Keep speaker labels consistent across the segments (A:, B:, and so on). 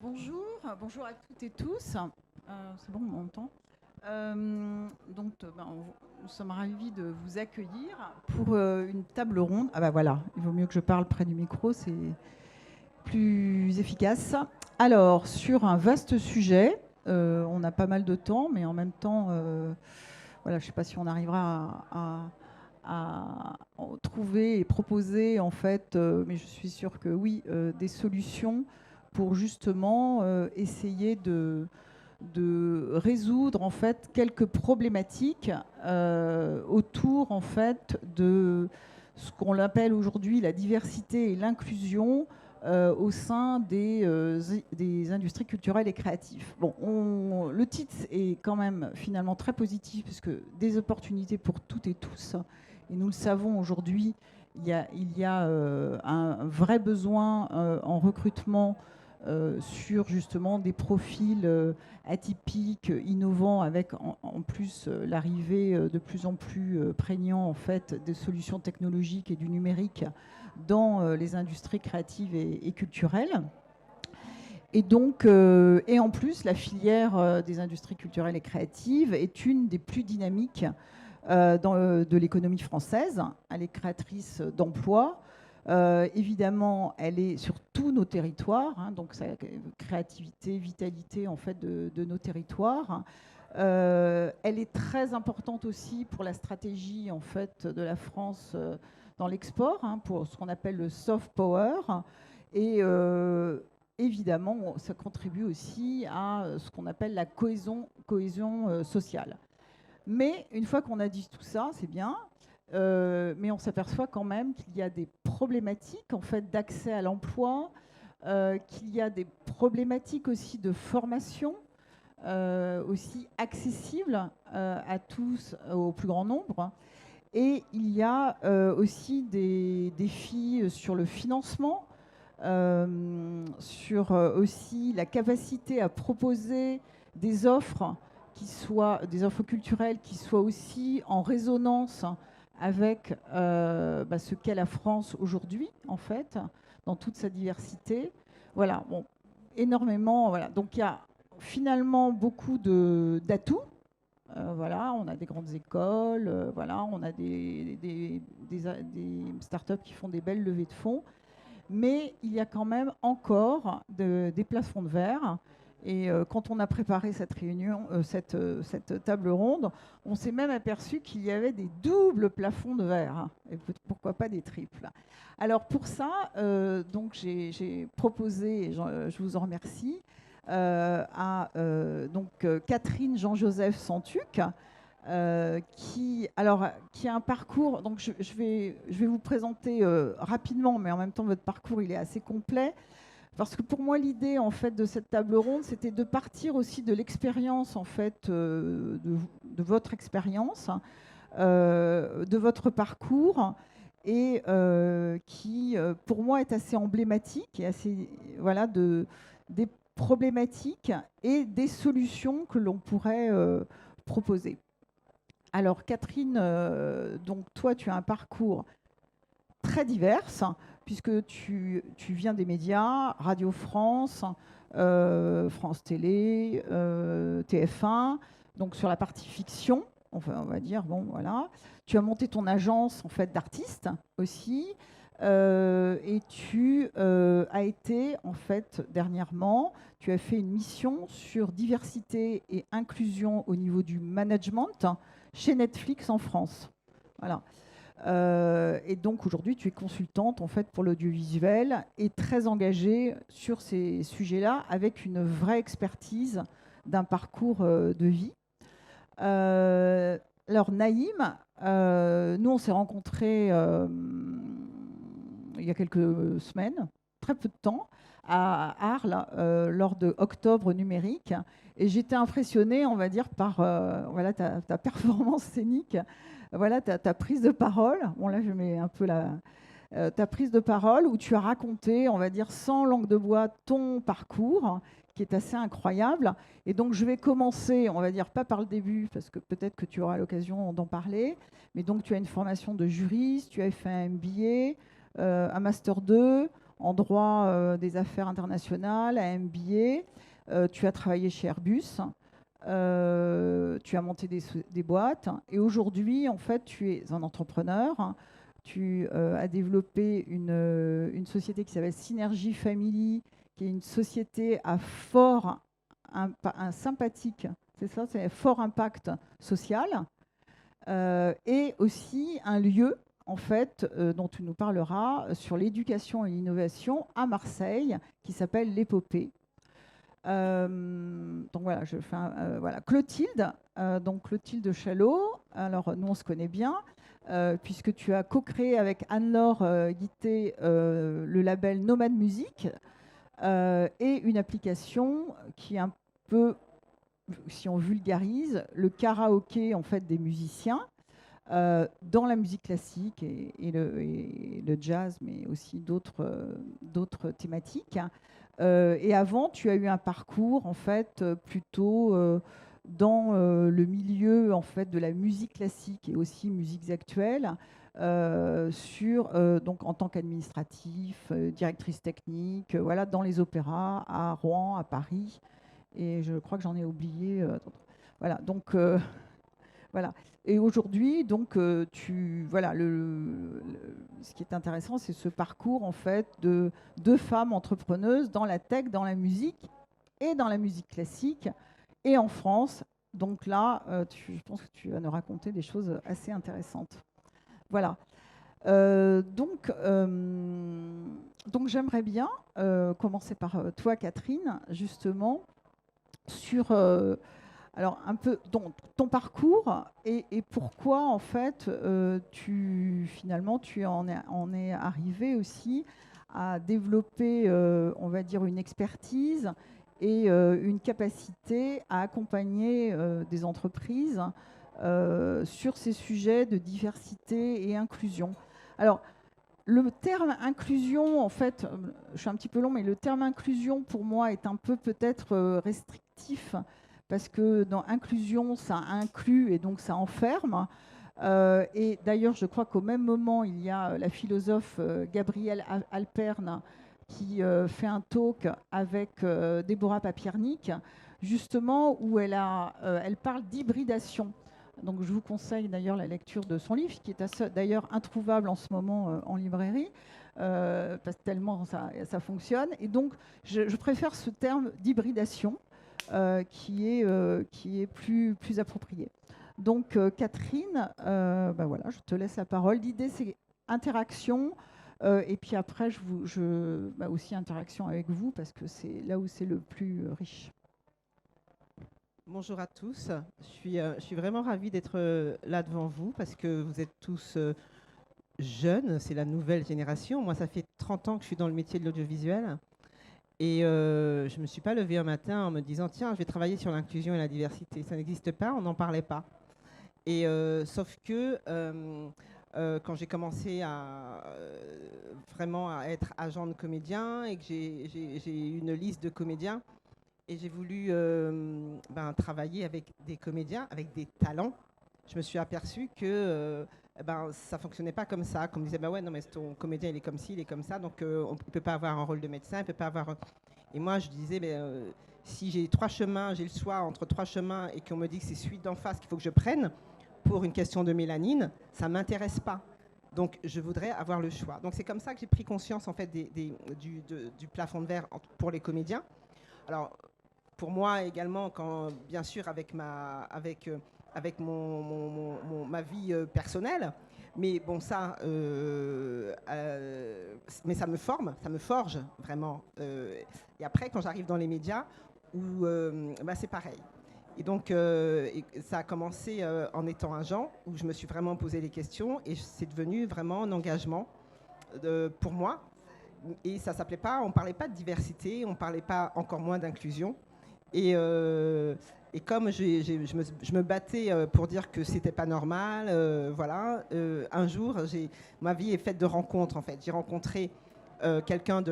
A: Bonjour à toutes et tous. C'est bon, on m'entend. Nous sommes ravis de vous accueillir pour une table ronde. Ah bah voilà, il vaut mieux que je parle près du micro, c'est plus efficace. Alors, sur un vaste sujet, on a pas mal de temps, mais en même temps, voilà, je ne sais pas si on arrivera à trouver et proposer, en fait, mais je suis sûre que oui, des solutions pour justement essayer de résoudre en fait quelques problématiques autour en fait de ce qu'on appelle aujourd'hui la diversité et l'inclusion au sein des industries culturelles et créatives. Bon, le titre est quand même finalement très positif puisque des opportunités pour toutes et tous. Et nous le savons aujourd'hui, il y a un vrai besoin en recrutement sur justement des profils atypiques, innovants, avec en plus l'arrivée de plus en plus prégnant en fait des solutions technologiques et du numérique dans les industries créatives et culturelles. Et donc, et en plus, la filière des industries culturelles et créatives est une des plus dynamiques de l'économie française. Elle est créatrice d'emplois. Évidemment, elle est sur tous nos territoires, hein, donc sa créativité, vitalité en fait de nos territoires. Elle est très importante aussi pour la stratégie en fait de la France dans l'export, hein, pour ce qu'on appelle le soft power. Et évidemment, ça contribue aussi à ce qu'on appelle la cohésion sociale. Mais une fois qu'on a dit tout ça, c'est bien. Mais on s'aperçoit quand même qu'il y a des problématiques en fait d'accès à l'emploi, qu'il y a des problématiques aussi de formation, aussi accessibles à tous, au plus grand nombre. Et il y a aussi des défis sur le financement, sur aussi la capacité à proposer des offres qui soient des offres culturelles qui soient aussi en résonance avec ce qu'est la France aujourd'hui, en fait, dans toute sa diversité. Voilà, bon, énormément. Voilà. Donc il y a finalement beaucoup d'atouts. Voilà, on a des grandes écoles, voilà, on a des startups qui font des belles levées de fonds, mais il y a quand même encore des plafonds de verre. Et quand on a préparé cette réunion, cette table ronde, on s'est même aperçu qu'il y avait des doubles plafonds de verre, hein, et pourquoi pas des triples. Alors pour ça, donc j'ai proposé, et je vous en remercie, à Catherine Jean-Joseph Santuc, qui a un parcours. Donc je vais vous présenter rapidement, mais en même temps votre parcours il est assez complet. Parce que pour moi, l'idée en fait de cette table ronde, c'était de partir aussi de l'expérience en fait de votre expérience, de votre parcours, et qui, pour moi, est assez emblématique et assez voilà des problématiques et des solutions que l'on pourrait proposer. Alors Catherine, donc toi, tu as un parcours très diverses, puisque tu viens des médias, Radio France, France Télé, TF1, donc sur la partie fiction, enfin, on va dire, bon voilà. Tu as monté ton agence en fait d'artistes aussi, et tu as été en fait dernièrement, tu as fait une mission sur diversité et inclusion au niveau du management chez Netflix en France. Voilà. Et donc aujourd'hui, tu es consultante en fait pour l'audiovisuel et très engagée sur ces sujets-là avec une vraie expertise d'un parcours de vie. Euh, alors Naïm, nous on s'est rencontrés il y a quelques semaines, très peu de temps, à Arles lors de Octobre numérique. Et j'étais impressionnée, on va dire, par voilà, ta performance scénique, voilà, ta prise de parole. Bon, là, je mets un peu ta prise de parole où tu as raconté, on va dire, sans langue de bois, ton parcours, qui est assez incroyable. Et donc, je vais commencer, on va dire, pas par le début, parce que peut-être que tu auras l'occasion d'en parler. Mais donc, tu as une formation de juriste, tu as fait un MBA, un Master 2. en droit des affaires internationales, à MBA. Tu as travaillé chez Airbus. Tu as monté des boîtes. Et aujourd'hui, en fait, tu es un entrepreneur. Tu as développé une société qui s'appelle Synergy Family, qui est une société à un sympathique, c'est ça, c'est fort impact social, et aussi un lieu, en fait, dont tu nous parleras, sur l'éducation et l'innovation à Marseille, qui s'appelle l'Épopée. Donc voilà, je fais voilà. Clotilde, donc Clotilde Chalot. Alors nous on se connaît bien, puisque tu as co-créé avec Anne-Laure Guittet le label Nomade Music, et une application qui est un peu, si on vulgarise, le karaoké en fait des musiciens, dans la musique classique et le jazz, mais aussi d'autres thématiques. Et avant, tu as eu un parcours en fait plutôt dans le milieu en fait de la musique classique et aussi musiques actuelles, donc en tant qu'administratif, directrice technique, voilà, dans les opéras à Rouen, à Paris, et je crois que j'en ai oublié. Voilà, donc voilà. Et aujourd'hui, donc, voilà, ce qui est intéressant, c'est ce parcours en fait de deux femmes entrepreneuses dans la tech, dans la musique et dans la musique classique et en France. Donc là, je pense que tu vas nous raconter des choses assez intéressantes. Voilà. Donc j'aimerais bien commencer par toi, Catherine, justement, sur alors un peu ton parcours et pourquoi en fait finalement tu en es arrivé aussi à développer, on va dire, une expertise et une capacité à accompagner des entreprises sur ces sujets de diversité et inclusion. Alors, le terme inclusion, en fait, je suis un petit peu long, mais le terme inclusion pour moi est un peu peut-être restrictif, parce que dans inclusion, ça inclut et donc ça enferme. Et d'ailleurs, je crois qu'au même moment, il y a la philosophe Gabrielle Alpern qui fait un talk avec Déborah Papiernik, justement, où elle parle d'hybridation. Donc je vous conseille d'ailleurs la lecture de son livre, qui est d'ailleurs introuvable en ce moment en librairie, parce que tellement ça fonctionne. Et donc je préfère ce terme d'hybridation, qui est plus approprié. Donc Catherine, voilà, je te laisse la parole. L'idée, c'est interaction, et puis après aussi interaction avec vous, parce que c'est là où c'est le plus riche.
B: Bonjour à tous, je suis vraiment ravie d'être là devant vous parce que vous êtes tous jeunes, c'est la nouvelle génération. Moi, ça fait 30 ans que je suis dans le métier de l'audiovisuel et je ne me suis pas levée un matin en me disant tiens, je vais travailler sur l'inclusion et la diversité. Ça n'existe pas, on n'en parlait pas. Et sauf que quand j'ai commencé vraiment à être agent de comédien et que j'ai une liste de comédiens, et j'ai voulu travailler avec des comédiens, avec des talents, je me suis aperçue que ça ne fonctionnait pas comme ça. Qu'on me disait, ouais, non, mais ton comédien, il est comme ci, il est comme ça, donc on ne peut pas avoir un rôle de médecin, il peut pas avoir... Et moi, je disais, si j'ai 3 chemins, j'ai le choix entre 3 chemins et qu'on me dit que c'est celui d'en face qu'il faut que je prenne pour une question de mélanine, ça ne m'intéresse pas. Donc, je voudrais avoir le choix. Donc, c'est comme ça que j'ai pris conscience, en fait, du plafond de verre pour les comédiens. Alors, pour moi également, bien sûr avec ma vie personnelle, mais bon ça, mais ça me forge vraiment. Et après, quand j'arrive dans les médias, où c'est pareil. Et donc ça a commencé en étant agent, où je me suis vraiment posé les questions, et c'est devenu vraiment un engagement pour moi. Et ça s'appelait pas, on parlait pas de diversité, on parlait pas encore moins d'inclusion. Et comme je me battais pour dire que c'était pas normal, voilà, un jour, ma vie est faite de rencontres en fait. J'ai rencontré quelqu'un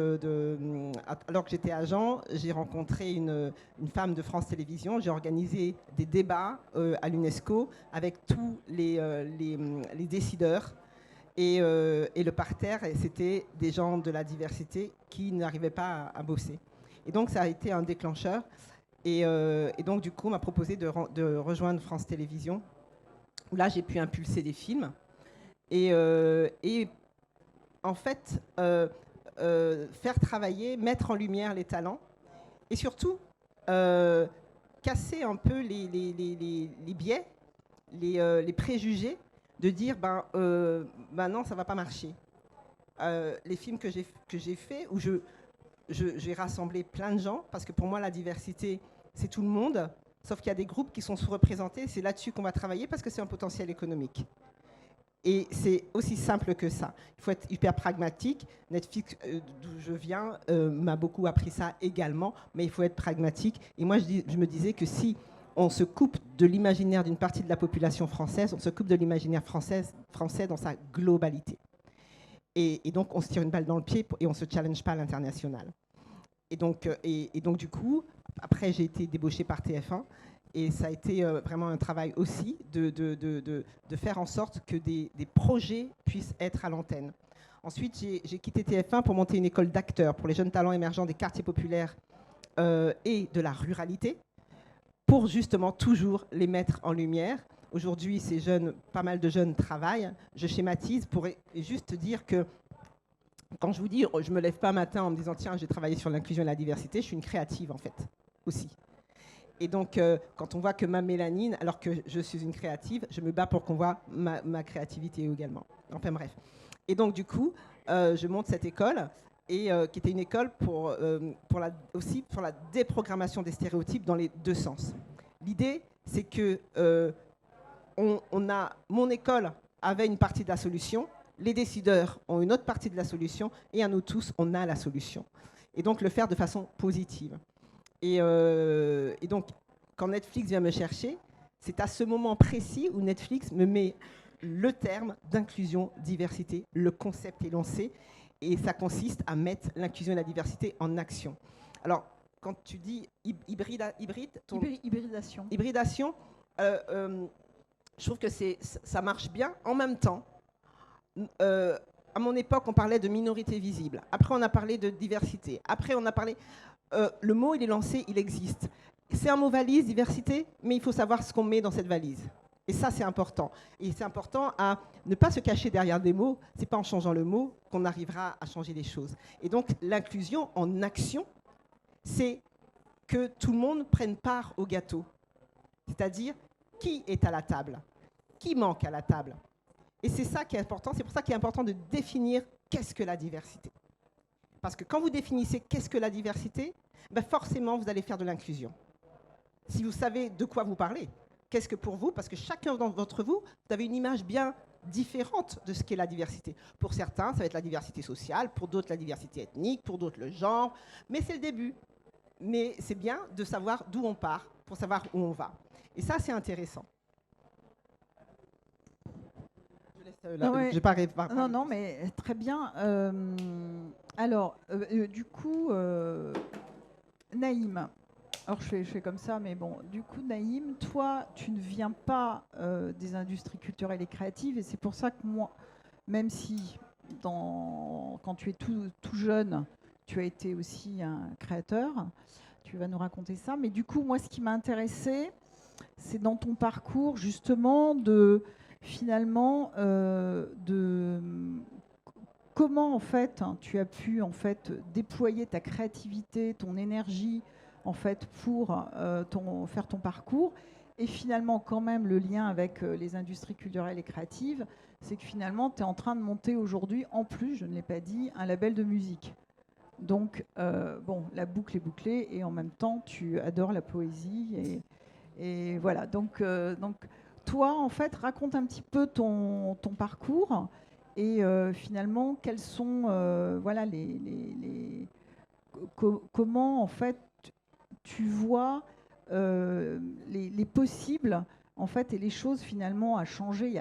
B: alors que j'étais agent, j'ai rencontré une femme de France Télévisions. J'ai organisé des débats à l'UNESCO avec tous les décideurs. Et le parterre, c'était des gens de la diversité qui n'arrivaient pas à bosser. Et donc, ça a été un déclencheur. Et donc, du coup, on m'a proposé de rejoindre France Télévisions, où là, j'ai pu impulser des films. Et en fait, faire travailler, mettre en lumière les talents, et surtout, casser un peu les biais, les préjugés, de dire, non, ça ne va pas marcher. Les films que j'ai faits, où j'ai rassemblé plein de gens, parce que pour moi, la diversité, c'est tout le monde, sauf qu'il y a des groupes qui sont sous-représentés. C'est là-dessus qu'on va travailler, parce que c'est un potentiel économique. Et c'est aussi simple que ça. Il faut être hyper pragmatique. Netflix, d'où je viens, m'a beaucoup appris ça également, mais il faut être pragmatique. Et moi, je me disais que si on se coupe de l'imaginaire d'une partie de la population française, on se coupe de l'imaginaire français dans sa globalité. Et donc, on se tire une balle dans le pied et on ne se challenge pas à l'international. Et donc, du coup, après, j'ai été débauchée par TF1. Et ça a été vraiment un travail aussi de faire en sorte que des projets puissent être à l'antenne. Ensuite, j'ai quitté TF1 pour monter une école d'acteurs pour les jeunes talents émergents des quartiers populaires et de la ruralité, pour justement toujours les mettre en lumière. Aujourd'hui, ces jeunes, pas mal de jeunes travaillent. Je schématise pour juste dire que quand je vous dis, je ne me lève pas un matin en me disant, tiens, j'ai travaillé sur l'inclusion et la diversité, je suis une créative en fait, aussi. Et donc, quand on voit que ma mélanine, alors que je suis une créative, je me bats pour qu'on voit ma créativité également. Enfin bref. Et donc, du coup, je monte cette école, qui était une école aussi pour la déprogrammation des stéréotypes dans les deux sens. L'idée, c'est que mon école avait une partie de la solution, les décideurs ont une autre partie de la solution, et à nous tous, on a la solution. Et donc, le faire de façon positive. Et donc, quand Netflix vient me chercher, c'est à ce moment précis où Netflix me met le terme d'inclusion, diversité. Le concept est lancé et ça consiste à mettre l'inclusion et la diversité en action. Alors, quand tu dis
A: hybridation,
B: je trouve que ça marche bien. En même temps, à mon époque, on parlait de minorité visible. Après, on a parlé de diversité. Après, on a parlé... le mot, il est lancé, il existe. C'est un mot valise, diversité, mais il faut savoir ce qu'on met dans cette valise. Et ça, c'est important. Et c'est important à ne pas se cacher derrière des mots. Ce n'est pas en changeant le mot qu'on arrivera à changer les choses. Et donc, l'inclusion en action, c'est que tout le monde prenne part au gâteau. C'est-à-dire, qui est à la table? Qui manque à la table? Et c'est ça qui est important. C'est pour ça qu'il est important de définir qu'est-ce que la diversité. Parce que quand vous définissez qu'est-ce que la diversité, forcément, vous allez faire de l'inclusion. Si vous savez de quoi vous parlez, qu'est-ce que pour vous, parce que chacun d'entre vous, vous avez une image bien différente de ce qu'est la diversité. Pour certains, ça va être la diversité sociale, pour d'autres, la diversité ethnique, pour d'autres, le genre. Mais c'est le début. Mais c'est bien de savoir d'où on part pour savoir où on va. Et ça, c'est intéressant.
A: Non, mais très bien. Alors, du coup, Naïm, alors je fais comme ça, mais bon, du coup, Naïm, toi, tu ne viens pas des industries culturelles et créatives, et c'est pour ça que moi, même si quand tu es tout jeune, tu as été aussi un créateur, tu vas nous raconter ça, mais du coup, moi, ce qui m'a intéressé, c'est dans ton parcours, justement, finalement, comment en fait tu as pu en fait déployer ta créativité, ton énergie en fait pour faire ton parcours, et finalement quand même le lien avec les industries culturelles et créatives, c'est que finalement tu es en train de monter aujourd'hui, en plus, je ne l'ai pas dit, un label de musique. Donc bon, la boucle est bouclée, et en même temps tu adores la poésie, et voilà, donc toi, en fait, raconte un petit peu ton parcours, et finalement, quels sont voilà, comment, en fait, tu vois les possibles, en fait, et les choses, finalement, à changer. Il y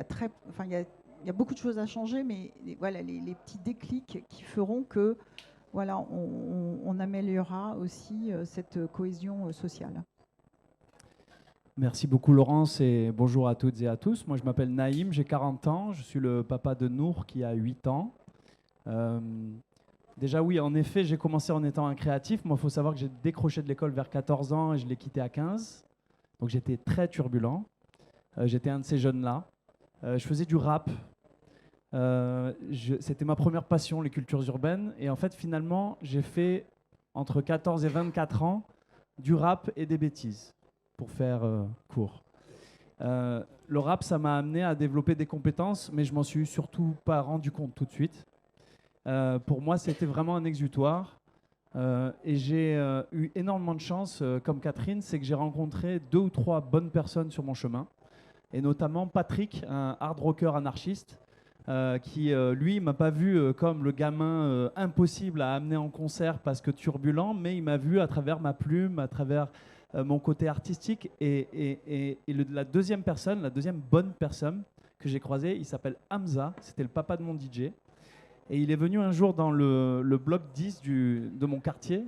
A: a beaucoup de choses à changer, mais voilà, les petits déclics qui feront que voilà, on améliorera aussi cette cohésion sociale.
C: Merci beaucoup Laurence et bonjour à toutes et à tous. Moi je m'appelle Naïm, j'ai 40 ans, je suis le papa de Nour qui a 8 ans. Euh, Déjà oui, en effet, j'ai commencé en étant un créatif. Moi il faut savoir que j'ai décroché de l'école vers 14 ans et je l'ai quitté à 15. Donc j'étais très turbulent. J'étais un de ces jeunes-là. Je faisais du rap. C'était ma première passion, les cultures urbaines. Et en fait finalement, j'ai fait entre 14 et 24 ans du rap et des bêtises, pour faire court. Le rap, ça m'a amené à développer des compétences, mais je m'en suis surtout pas rendu compte tout de suite. Pour moi, c'était vraiment un exutoire. Et j'ai eu énormément de chance, comme Catherine, c'est que j'ai rencontré 2 ou 3 bonnes personnes sur mon chemin, et notamment Patrick, un hard rocker anarchiste, qui, lui, m'a pas vu comme le gamin impossible à amener en concert parce que turbulent, mais il m'a vu à travers ma plume, à travers mon côté artistique. La deuxième personne, la deuxième bonne personne que j'ai croisée, il s'appelle Hamza, c'était le papa de mon DJ. Et il est venu un jour dans le bloc 10 de mon quartier.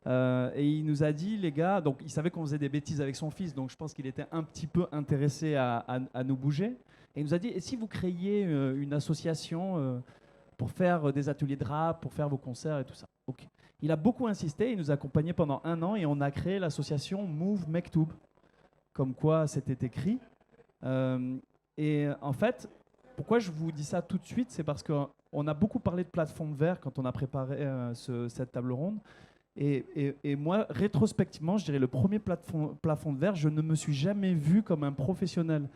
C: Et il nous a dit, les gars, donc il savait qu'on faisait des bêtises avec son fils, donc je pense qu'il était un petit peu intéressé à nous bouger. Et il nous a dit, et si vous créiez une association pour faire des ateliers de rap, pour faire vos concerts et tout ça. Ok. Il a beaucoup insisté, il nous a accompagnés pendant 1 an et on a créé l'association Move Mektoub, comme quoi c'était écrit. Et en fait, pourquoi je vous dis ça tout de suite, c'est parce qu'on a beaucoup parlé de plafond de verre quand on a préparé cette table ronde. Et moi, rétrospectivement, je dirais le premier plafond de verre, je ne me suis jamais vu comme un professionnel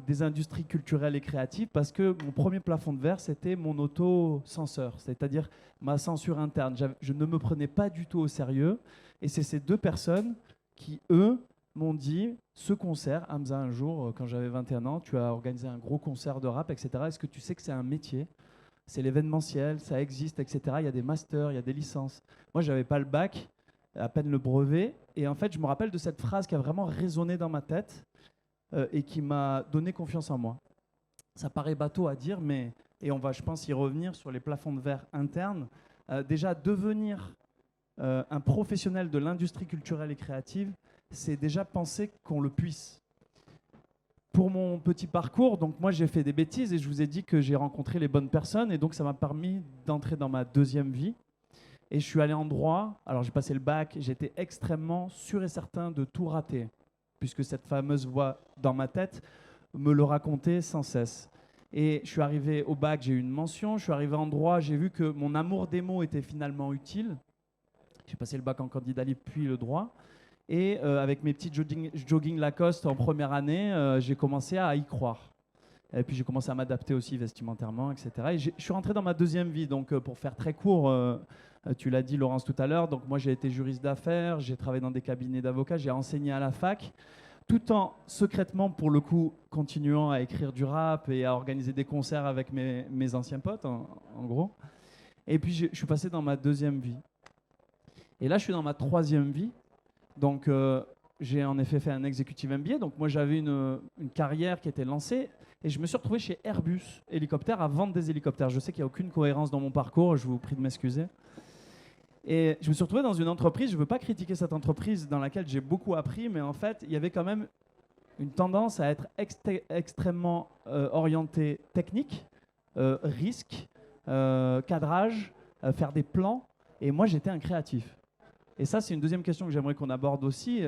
C: des industries culturelles et créatives parce que mon premier plafond de verre, c'était mon auto-censeur, c'est-à-dire ma censure interne. Je ne me prenais pas du tout au sérieux. Et c'est ces 2 personnes qui, eux, m'ont dit, ce concert, Hamza, un jour, quand j'avais 21 ans, tu as organisé un gros concert de rap, etc. Est-ce que tu sais que c'est un métier ? C'est l'événementiel, ça existe, etc. Il y a des masters, il y a des licences. Moi, je n'avais pas le bac, à peine le brevet. Et en fait, je me rappelle de cette phrase qui a vraiment résonné dans ma tête et qui m'a donné confiance en moi. Ça paraît bateau à dire, mais, et on va, je pense, y revenir sur les plafonds de verre internes. Déjà, devenir un professionnel de l'industrie culturelle et créative, c'est déjà penser qu'on le puisse. Pour mon petit parcours, donc moi j'ai fait des bêtises et je vous ai dit que j'ai rencontré les bonnes personnes et donc ça m'a permis d'entrer dans ma deuxième vie. Et je suis allé en droit, alors j'ai passé le bac, j'étais extrêmement sûr et certain de tout rater, puisque cette fameuse voix dans ma tête me le racontait sans cesse. Et je suis arrivé au bac, j'ai eu une mention, je suis arrivé en droit, j'ai vu que mon amour des mots était finalement utile. J'ai passé le bac en candidat libre puis le droit. Et avec mes petits jogging Lacoste en première année, j'ai commencé à y croire. Et puis j'ai commencé à m'adapter aussi vestimentairement, etc. Et je suis rentré dans ma deuxième vie. Donc pour faire très court, tu l'as dit Laurence tout à l'heure, donc moi j'ai été juriste d'affaires, j'ai travaillé dans des cabinets d'avocats, j'ai enseigné à la fac, tout en secrètement pour le coup continuant à écrire du rap et à organiser des concerts avec mes anciens potes en gros. Et puis je suis passé dans ma deuxième vie. Et là je suis dans ma troisième vie. Donc, j'ai en effet fait un executive MBA. Donc, moi, j'avais une carrière qui était lancée. Et je me suis retrouvé chez Airbus Hélicoptères à vendre des hélicoptères. Je sais qu'il n'y a aucune cohérence dans mon parcours. Je vous prie de m'excuser. Et je me suis retrouvé dans une entreprise. Je ne veux pas critiquer cette entreprise dans laquelle j'ai beaucoup appris. Mais en fait, il y avait quand même une tendance à être extrêmement orienté technique, risque, cadrage, faire des plans. Et moi, j'étais un créatif. Et ça, c'est une deuxième question que j'aimerais qu'on aborde aussi.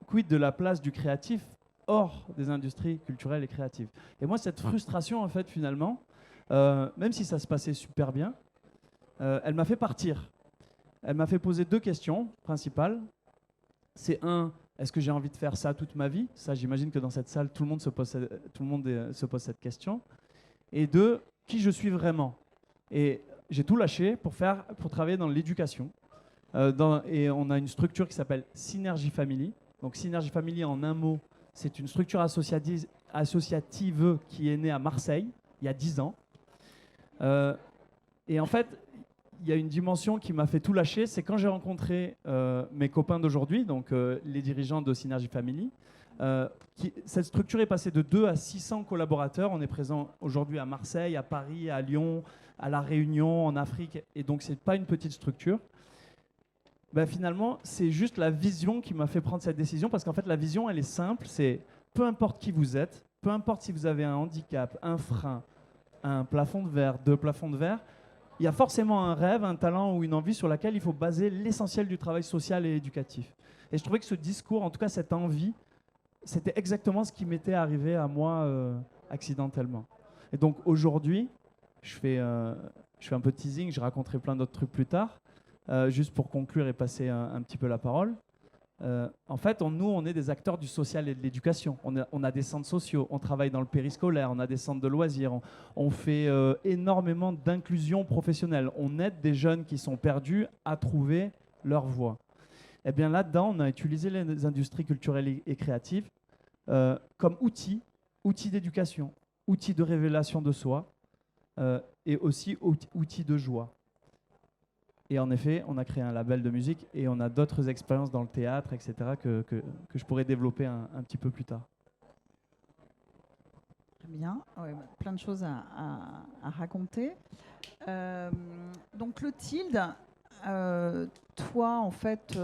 C: Quid de la place du créatif hors des industries culturelles et créatives? Et moi, cette frustration, en fait, finalement, même si ça se passait super bien, elle m'a fait partir. Elle m'a fait poser 2 questions principales. C'est est-ce que j'ai envie de faire ça toute ma vie? Ça, j'imagine que dans cette salle, tout le monde se pose cette question. Et 2, qui je suis vraiment? Et j'ai tout lâché pour travailler dans l'éducation. Et on a une structure qui s'appelle Synergie Family. Donc Synergie Family, en un mot, c'est une structure associative qui est née à Marseille il y a 10 ans. Et en fait, il y a une dimension qui m'a fait tout lâcher, c'est quand j'ai rencontré mes copains d'aujourd'hui, donc les dirigeants de Synergie Family. Cette structure est passée de 2 à 600 collaborateurs. On est présent aujourd'hui à Marseille, à Paris, à Lyon, à La Réunion, en Afrique. Et donc, ce n'est pas une petite structure. Finalement, c'est juste la vision qui m'a fait prendre cette décision, parce qu'en fait, la vision, elle est simple, c'est peu importe qui vous êtes, peu importe si vous avez un handicap, un frein, un plafond de verre, 2 plafonds de verre, il y a forcément un rêve, un talent ou une envie sur laquelle il faut baser l'essentiel du travail social et éducatif. Et je trouvais que ce discours, en tout cas cette envie, c'était exactement ce qui m'était arrivé à moi accidentellement. Et donc aujourd'hui, je fais un peu de teasing, je raconterai plein d'autres trucs plus tard, juste pour conclure et passer un petit peu la parole. En fait, nous, on est des acteurs du social et de l'éducation. On a des centres sociaux, on travaille dans le périscolaire, on a des centres de loisirs, on fait énormément d'inclusion professionnelle. On aide des jeunes qui sont perdus à trouver leur voie. Et bien là-dedans, on a utilisé les industries culturelles et créatives comme outils d'éducation, outils de révélation de soi et aussi outils de joie. Et en effet, on a créé un label de musique et on a d'autres expériences dans le théâtre, etc., que je pourrais développer un petit peu plus tard.
A: Très bien, ouais, plein de choses à raconter. Donc Clotilde, toi, en fait,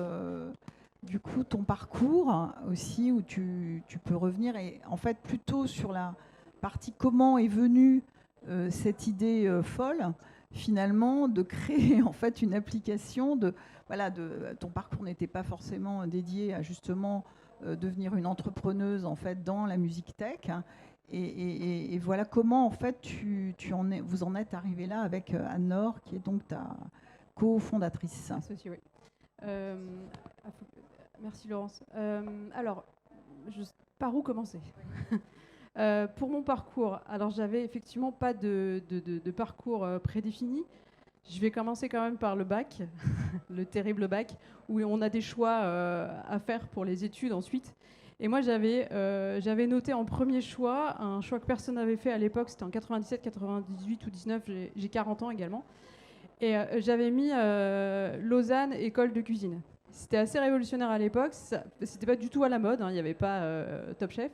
A: du coup, ton parcours aussi, où tu peux revenir, et en fait, plutôt sur la partie comment est venue cette idée folle, finalement, de créer en fait une application ton parcours n'était pas forcément dédié à justement devenir une entrepreneuse en fait dans la musique tech, hein, et voilà comment en fait vous en êtes arrivé là avec Anne-Laure, qui est donc ta cofondatrice.
D: Associée, oui. Merci Laurence. Alors, par où commencer? Pour mon parcours, alors j'avais effectivement pas de parcours prédéfini. Je vais commencer quand même par le bac, le terrible bac, où on a des choix à faire pour les études ensuite. Et moi, j'avais noté en premier choix, un choix que personne n'avait fait à l'époque, c'était en 97, 98 ou 19, j'ai 40 ans également. Et j'avais mis Lausanne, école de cuisine. C'était assez révolutionnaire à l'époque, c'était pas du tout à la mode, hein, il n'y avait pas Top Chef.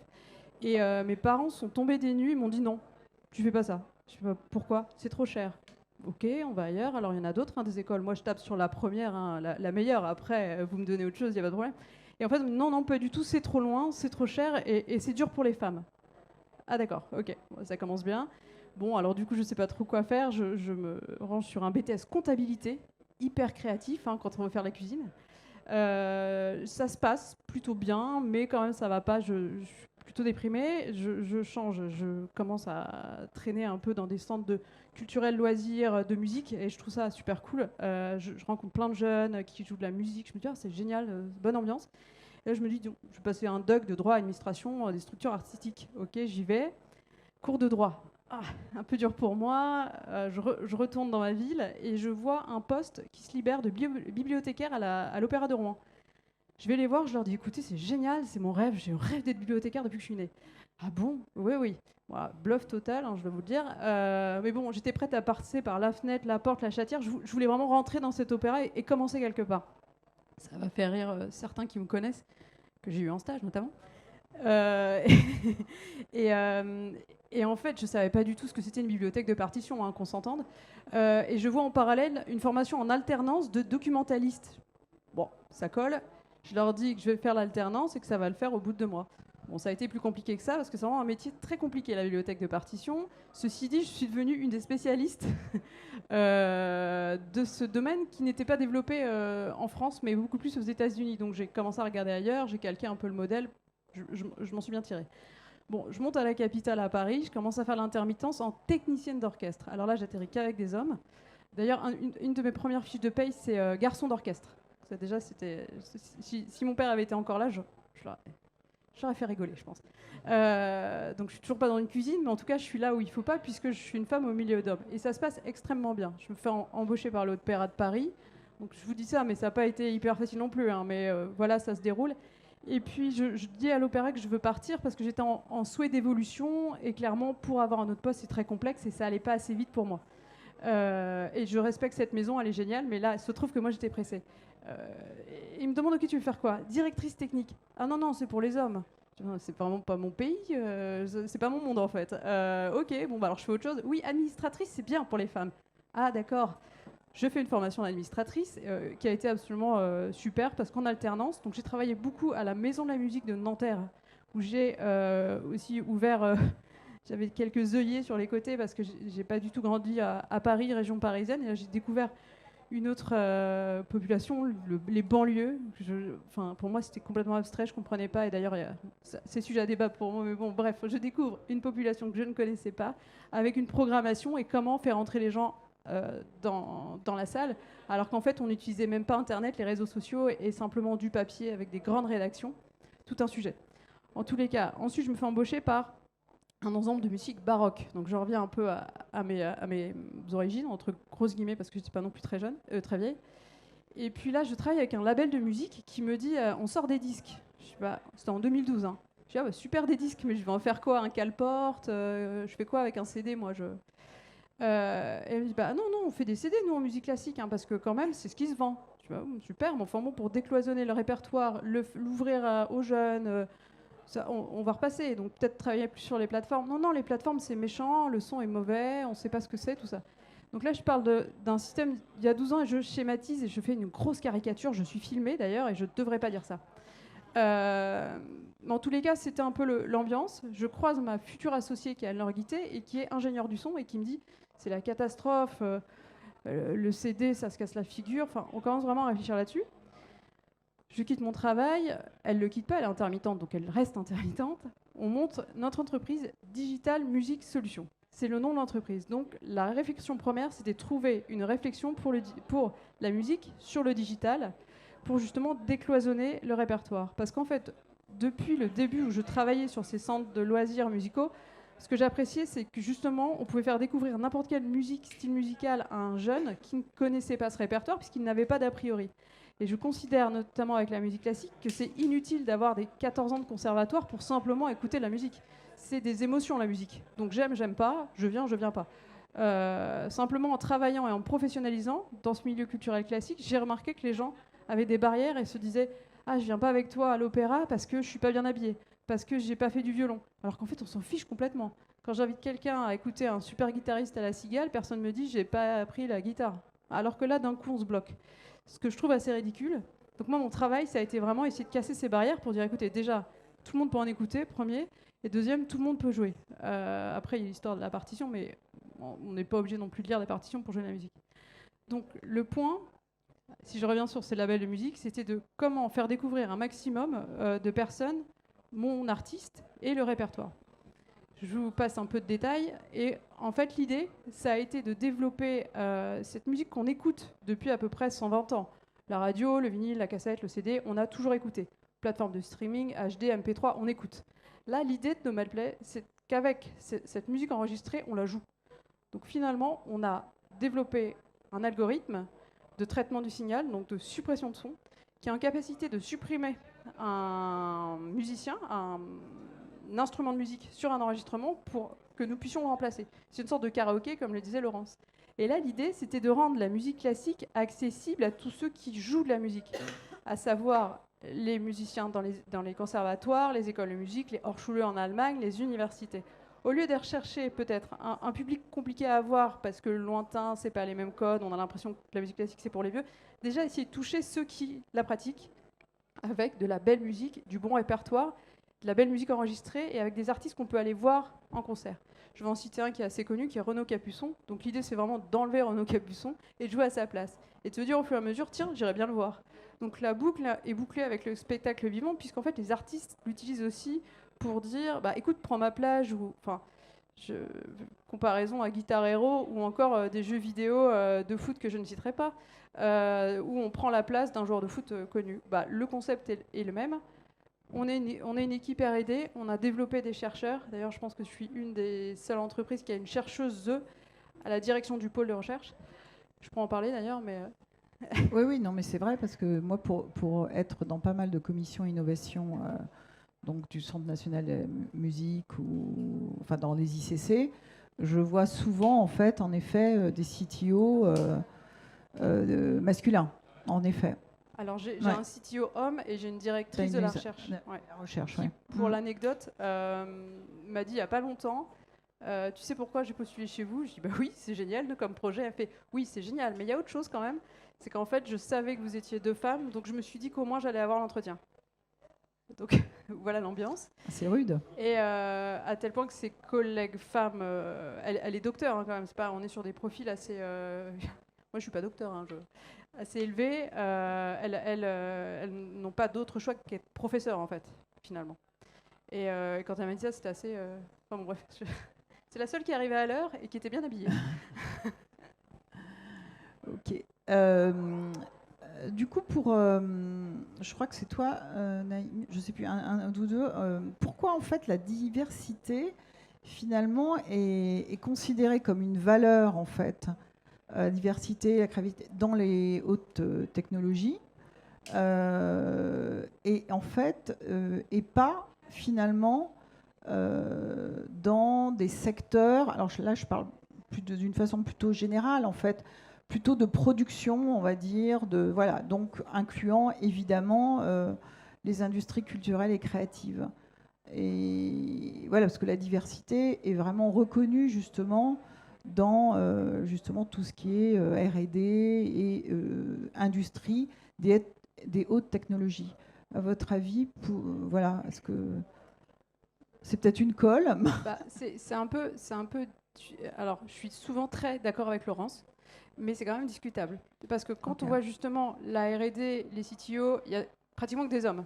D: Et mes parents sont tombés des nues, ils m'ont dit non, tu fais pas ça. Je sais pas pourquoi, c'est trop cher. Ok, on va ailleurs. Alors il y en a d'autres, hein, des écoles. Moi je tape sur la première, hein, la meilleure. Après, vous me donnez autre chose, il n'y a pas de problème. Et en fait, non, pas du tout, c'est trop loin, c'est trop cher et c'est dur pour les femmes. Ah d'accord, ok, bon, ça commence bien. Bon, alors du coup, je sais pas trop quoi faire. Je me range sur un BTS comptabilité, hyper créatif, hein, quand on veut faire la cuisine. Ça se passe plutôt bien, mais quand même ça va pas. Je suis plutôt déprimée. Je change, je commence à traîner un peu dans des centres de culturels, loisirs, de musique, et je trouve ça super cool. Je rencontre plein de jeunes qui jouent de la musique. Je me dis c'est génial, bonne ambiance. Et là je me dis je vais passer un doc de droit, administration, des structures artistiques. Ok, j'y vais. Cours de droit. Un peu dur pour moi, je retourne dans ma ville et je vois un poste qui se libère de bibliothécaire à l'Opéra de Rouen. Je vais les voir, je leur dis écoutez, c'est génial, c'est mon rêve, j'ai un rêve d'être bibliothécaire depuis que je suis née. Ah bon? Oui. Voilà, bluff total, hein, je vais vous le dire. Mais bon, j'étais prête à passer par la fenêtre, la porte, la chatière. Je voulais vraiment rentrer dans cet opéra et commencer quelque part. Ça va faire rire certains qui me connaissent, que j'ai eu en stage notamment. Et en fait, je ne savais pas du tout ce que c'était une bibliothèque de partition, hein, qu'on s'entende. Et je vois en parallèle une formation en alternance de documentaliste. Bon, ça colle. Je leur dis que je vais faire l'alternance et que ça va le faire au bout de 2 mois. Bon, ça a été plus compliqué que ça, parce que c'est vraiment un métier très compliqué, la bibliothèque de partition. Ceci dit, je suis devenue une des spécialistes de ce domaine qui n'était pas développé en France, mais beaucoup plus aux États-Unis. Donc j'ai commencé à regarder ailleurs, j'ai calqué un peu le modèle. Je m'en suis bien tirée. Bon, je monte à la capitale à Paris, je commence à faire l'intermittence en technicienne d'orchestre. Alors là, j'atterris qu'avec des hommes. D'ailleurs, une de mes premières fiches de paye, c'est garçon d'orchestre. Ça, déjà, c'était. Si mon père avait été encore là, j'aurais fait rigoler, je pense. Donc, je suis toujours pas dans une cuisine, mais en tout cas, je suis là où il faut pas, puisque je suis une femme au milieu d'hommes. Et ça se passe extrêmement bien. Je me fais embaucher par l'Opéra de Paris. Donc, je vous dis ça, mais ça n'a pas été hyper facile non plus. Hein, mais voilà, ça se déroule. Et puis, je dis à l'opéra que je veux partir parce que j'étais en souhait d'évolution. Et clairement, pour avoir un autre poste, c'est très complexe et ça allait pas assez vite pour moi. Et je respecte cette maison, elle est géniale, mais là, il se trouve que moi, j'étais pressée. Il me demande, ok, tu veux faire quoi? Directrice technique. Ah non, c'est pour les hommes. C'est vraiment pas mon pays, c'est pas mon monde en fait. Ok, bon, bah alors je fais autre chose. Oui, administratrice, c'est bien pour les femmes. Ah d'accord. je fais une formation d'administratrice qui a été absolument super parce qu'en alternance, donc j'ai travaillé beaucoup à la Maison de la musique de Nanterre où j'ai aussi ouvert, j'avais quelques œillets sur les côtés parce que j'ai pas du tout grandi à Paris, région parisienne, et là j'ai découvert une autre population, les banlieues. Pour moi, c'était complètement abstrait, je ne comprenais pas. Et d'ailleurs, c'est sujet à débat pour moi. Mais bon, bref, je découvre une population que je ne connaissais pas, avec une programmation et comment faire entrer les gens dans la salle, alors qu'en fait, on n'utilisait même pas Internet, les réseaux sociaux et simplement du papier avec des grandes rédactions. Tout un sujet. En tous les cas, ensuite, je me fais embaucher par un ensemble de musique baroque. Donc je reviens un peu à mes origines, entre grosses guillemets, parce que je n'étais pas non plus très jeune, très vieille. Et puis là, je travaille avec un label de musique qui me dit on sort des disques. Je sais pas, c'était en 2012. Hein. Je dis super des disques, mais je vais en faire quoi? Un cale-porte je fais quoi avec un CD moi et elle me dit non, on fait des CD nous en musique classique, hein, parce que quand même c'est ce qui se vend. Je dis super, mais enfin bon, pour décloisonner le répertoire, l'ouvrir aux jeunes. Ça, on va repasser, donc peut-être travailler plus sur les plateformes. Non, les plateformes, c'est méchant, le son est mauvais, on ne sait pas ce que c'est, tout ça. Donc là, je parle d'un système il y a 12 ans et je schématise et je fais une grosse caricature. Je suis filmée d'ailleurs et je ne devrais pas dire ça. En tous les cas, c'était un peu l'ambiance. Je croise ma future associée qui est Anne-Laure Guittet et qui est ingénieure du son et qui me dit c'est la catastrophe, le CD, ça se casse la figure. Enfin, on commence vraiment à réfléchir là-dessus. Je quitte mon travail, elle ne le quitte pas, elle est intermittente, donc elle reste intermittente. On monte notre entreprise Digital Music Solutions. C'est le nom de l'entreprise. Donc la réflexion première, c'était de trouver une réflexion pour la musique sur le digital, pour justement décloisonner le répertoire. Parce qu'en fait, depuis le début où je travaillais sur ces centres de loisirs musicaux, ce que j'appréciais, c'est que justement, on pouvait faire découvrir n'importe quelle musique, style musical à un jeune qui ne connaissait pas ce répertoire, puisqu'il n'avait pas d'a priori. Et je considère, notamment avec la musique classique, que c'est inutile d'avoir des 14 ans de conservatoire pour simplement écouter la musique. C'est des émotions, la musique. Donc j'aime pas, je viens pas. Simplement en travaillant et en me professionnalisant dans ce milieu culturel classique, j'ai remarqué que les gens avaient des barrières et se disaient « Ah, je viens pas avec toi à l'opéra parce que je suis pas bien habillée, parce que j'ai pas fait du violon. » Alors qu'en fait, on s'en fiche complètement. Quand j'invite quelqu'un à écouter un super guitariste à la Cigale, personne me dit « J'ai pas appris la guitare. » Alors que là, d'un coup, on se bloque. Ce que je trouve assez ridicule. Donc moi, mon travail, ça a été vraiment essayer de casser ces barrières pour dire, écoutez, déjà, tout le monde peut en écouter, premier, et deuxième, tout le monde peut jouer. Après, il y a l'histoire de la partition, mais on n'est pas obligé non plus de lire des partitions pour jouer de la musique. Donc le point, si je reviens sur ces labels de musique, c'était de comment faire découvrir un maximum de personnes mon artiste et le répertoire. Je vous passe un peu de détails. Et en fait, l'idée, ça a été de développer cette musique qu'on écoute depuis à peu près 120 ans. La radio, le vinyle, la cassette, le CD, on a toujours écouté. Plateforme de streaming, HD, MP3, on écoute. Là, l'idée de Nomad Play, c'est qu'avec cette musique enregistrée, on la joue. Donc finalement, on a développé un algorithme de traitement du signal, donc de suppression de son, qui a en capacité de supprimer un musicien, un instrument de musique sur un enregistrement pour que nous puissions le remplacer. C'est une sorte de karaoké, comme le disait Laurence. Et là, l'idée, c'était de rendre la musique classique accessible à tous ceux qui jouent de la musique, à savoir les musiciens dans les conservatoires, les écoles de musique, les Hochschule en Allemagne, les universités. Au lieu de rechercher peut-être un public compliqué à avoir, parce que lointain, c'est pas les mêmes codes, on a l'impression que la musique classique, c'est pour les vieux, déjà essayer de toucher ceux qui la pratiquent avec de la belle musique, du bon répertoire, de la belle musique enregistrée et avec des artistes qu'on peut aller voir en concert. Je vais en citer un qui est assez connu, qui est Renaud Capuçon. Donc l'idée, c'est vraiment d'enlever Renaud Capuçon et de jouer à sa place. Et de se dire au fur et à mesure, tiens, j'irai bien le voir. Donc la boucle est bouclée avec le spectacle vivant, puisqu'en fait, les artistes l'utilisent aussi pour dire, écoute, prends ma plage, ou comparaison à Guitar Hero, ou encore des jeux vidéo de foot que je ne citerai pas, où on prend la place d'un joueur de foot connu. Le concept est le même. On est une équipe R&D, on a développé des chercheurs. D'ailleurs, je pense que je suis une des seules entreprises qui a une chercheuse à la direction du pôle de recherche. Je pourrais en parler d'ailleurs, mais...
A: Oui, non, mais c'est vrai, parce que moi, pour être dans pas mal de commissions innovation, donc du Centre national de musique, ou enfin dans les ICC, je vois souvent, en fait, en effet, des CTO masculins, en effet.
D: Alors j'ai un CTO homme et j'ai une directrice de la recherche.
A: La recherche,
D: qui, pour l'anecdote, m'a dit il n'y a pas longtemps, Tu sais pourquoi j'ai postulé chez vous? Je dis bah oui, c'est génial comme projet. Elle fait oui, c'est génial, mais il y a autre chose quand même. C'est qu'en fait, je savais que vous étiez 2 femmes, donc je me suis dit qu'au moins j'allais avoir l'entretien. Donc voilà l'ambiance.
A: C'est rude.
D: Et à tel point que ses collègues femmes, elle est docteur hein, quand même. C'est pas, on est sur des profils assez. Moi, je suis pas docteur, hein, assez élevés. Elles n'ont pas d'autre choix qu'être professeur en fait, finalement. Et quand elle m'a dit ça, c'était assez. Enfin bon, bref. C'est la seule qui arrivait à l'heure et qui était bien habillée.
A: Ok. Du coup, je crois que c'est toi, Naïm, je ne sais plus, un ou deux. Pourquoi en fait la diversité finalement est considérée comme une valeur en fait, la diversité, la créativité dans les hautes technologies, et en fait et pas finalement dans des secteurs. Alors là, je parle d'une façon plutôt générale en fait, plutôt de production, on va dire, voilà, donc incluant évidemment les industries culturelles et créatives. Et voilà, parce que la diversité est vraiment reconnue justement dans justement tout ce qui est R&D et industrie des hautes technologies. À votre avis, voilà, est-ce que c'est peut-être une colle?
D: Bah, c'est un peu. Alors, je suis souvent très d'accord avec Laurence, mais c'est quand même discutable. Parce que quand on voit justement la R&D, les CTO, il y a pratiquement que des hommes.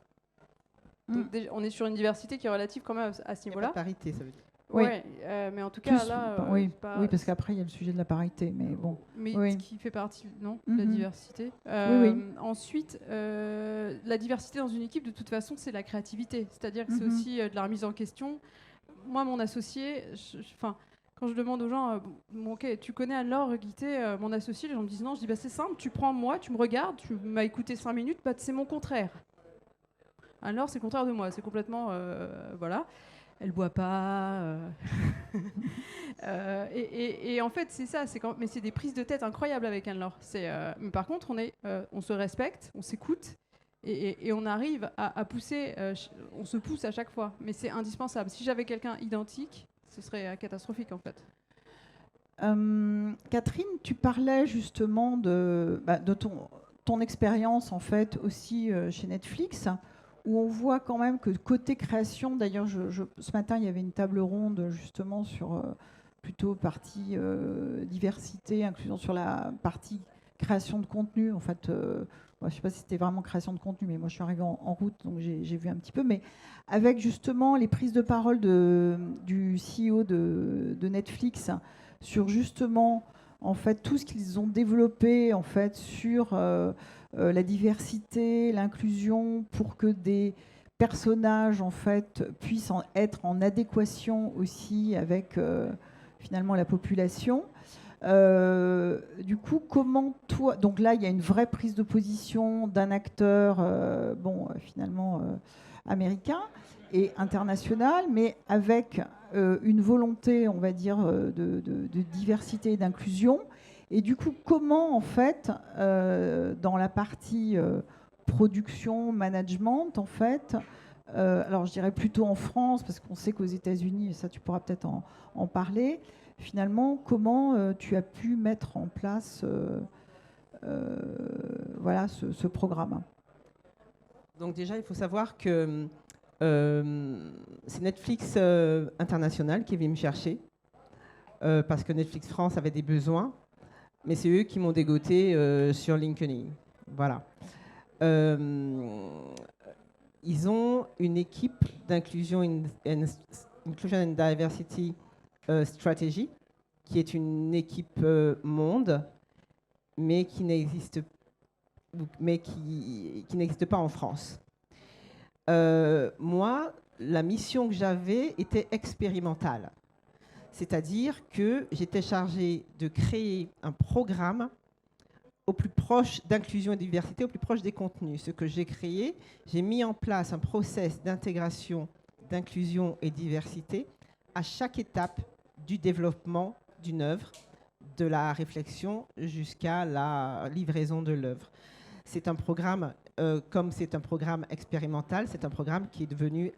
D: Donc, on est sur une diversité qui est relative quand même à ce niveau-là.
B: La parité, ça veut dire.
A: Oui.
D: Ouais, mais en tout cas, là.
A: Oui, parce qu'après, il y a le sujet de la parité. Mais bon.
D: Mais
A: oui.
D: ce qui fait partie, non, de la diversité. Ensuite, la diversité dans une équipe, de toute façon, c'est la créativité. C'est-à-dire que c'est aussi de la remise en question. Moi, mon associé, quand je demande aux gens, ok, tu connais Anne-Laure Guité, mon associé, les gens me disent non, je dis bah, c'est simple, tu prends moi, tu me regardes, tu m'as écouté 5 minutes, bah, c'est mon contraire. Anne-Laure, c'est le contraire de moi, c'est complètement. Voilà. Elle boit pas. Et en fait, c'est ça. Mais c'est des prises de tête incroyables avec Anne-Laure. Mais par contre, on se respecte, on s'écoute et on arrive à pousser. On se pousse à chaque fois. Mais c'est indispensable. Si j'avais quelqu'un identique, ce serait catastrophique en fait.
A: Catherine, tu parlais justement de ton expérience en fait aussi chez Netflix, où on voit quand même que côté création, d'ailleurs ce matin il y avait une table ronde justement sur plutôt partie diversité, inclusion sur la partie création de contenu. En fait, je ne sais pas si c'était vraiment création de contenu, mais moi je suis arrivée en route, donc j'ai vu un petit peu. Mais avec justement les prises de parole du CEO de Netflix sur justement en fait tout ce qu'ils ont développé en fait sur la diversité, l'inclusion, pour que des personnages en fait puissent être en adéquation aussi avec finalement la population. Du coup, comment toi... Donc là, il y a une vraie prise de position d'un acteur, finalement américain et international, mais avec une volonté, on va dire, de diversité et d'inclusion. Et du coup, comment, en fait, dans la partie production, management, en fait, alors je dirais plutôt en France, parce qu'on sait qu'aux États-Unis, et ça tu pourras peut-être en parler, finalement, comment tu as pu mettre en place voilà, ce programme?
B: Donc déjà, il faut savoir que c'est Netflix International qui est venu me chercher, parce que Netflix France avait des besoins, mais c'est eux qui m'ont dégoté sur LinkedIn. Voilà. Ils ont une équipe d'inclusion Inclusion and Diversity Strategy, qui est une équipe monde, mais qui n'existe pas en France. Moi, la mission que j'avais était expérimentale. C'est-à-dire que j'étais chargée de créer un programme au plus proche d'inclusion et de diversité, au plus proche des contenus. Ce que j'ai créé, j'ai mis en place un process d'intégration, d'inclusion et de diversité à chaque étape du développement d'une œuvre, de la réflexion jusqu'à la livraison de l'œuvre. C'est un programme, comme c'est un programme expérimental, c'est un programme qui est devenu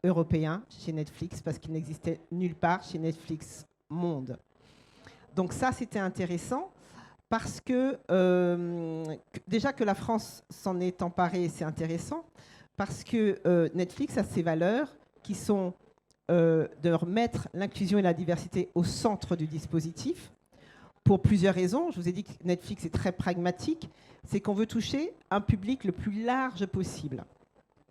B: européen chez Netflix parce qu'il n'existait nulle part chez Netflix Monde. Donc ça, c'était intéressant parce que déjà que la France s'en est emparée, c'est intéressant parce que Netflix a ses valeurs qui sont de remettre l'inclusion et la diversité au centre du dispositif pour plusieurs raisons. Je vous ai dit que Netflix est très pragmatique, c'est qu'on veut toucher un public le plus large possible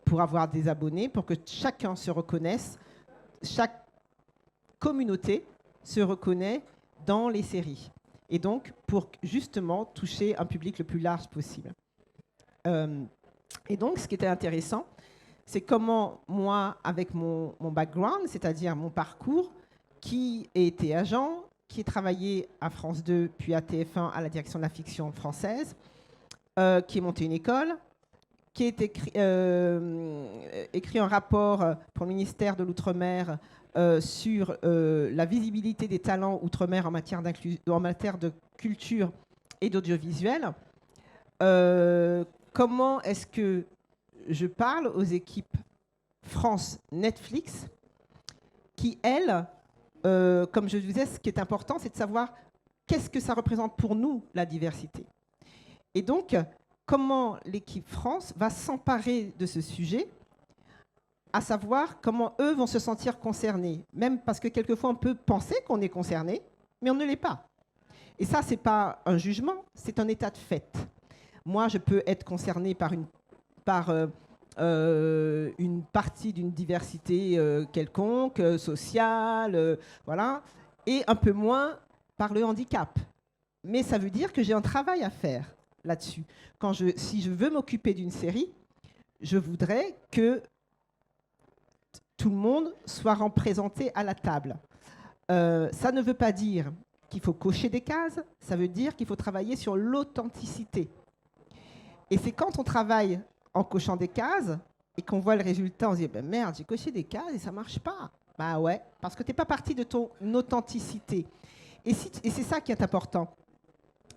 B: pour avoir des abonnés, pour que chacun se reconnaisse, chaque communauté se reconnaît dans les séries. Et donc, pour justement toucher un public le plus large possible. Et donc, ce qui était intéressant, c'est comment moi, avec mon background, c'est-à-dire mon parcours, qui ai été agent, qui ai travaillé à France 2, puis à TF1, à la direction de la fiction française, qui ai monté une école, qui a écrit un rapport pour le ministère de l'Outre-mer sur la visibilité des talents outre-mer en matière de culture et d'audiovisuel. Comment est-ce que je parle aux équipes France Netflix qui, elles, comme je disais, ce qui est important, c'est de savoir qu'est-ce que ça représente pour nous, la diversité. Et donc, comment l'équipe France va s'emparer de ce sujet, à savoir comment eux vont se sentir concernés. Même parce que quelquefois, on peut penser qu'on est concerné, mais on ne l'est pas. Et ça, ce n'est pas un jugement, c'est un état de fait. Moi, je peux être concernée par une partie d'une diversité quelconque, sociale, voilà, et un peu moins par le handicap. Mais ça veut dire que j'ai un travail à faire là-dessus. Si je veux m'occuper d'une série, je voudrais que tout le monde soit représenté à la table. Ça ne veut pas dire qu'il faut cocher des cases, ça veut dire qu'il faut travailler sur l'authenticité. Et c'est quand on travaille en cochant des cases et qu'on voit le résultat, on se dit ben merde, j'ai coché des cases et ça marche pas. Bah ouais, parce que tu n'es pas parti de ton authenticité. Et c'est ça qui est important.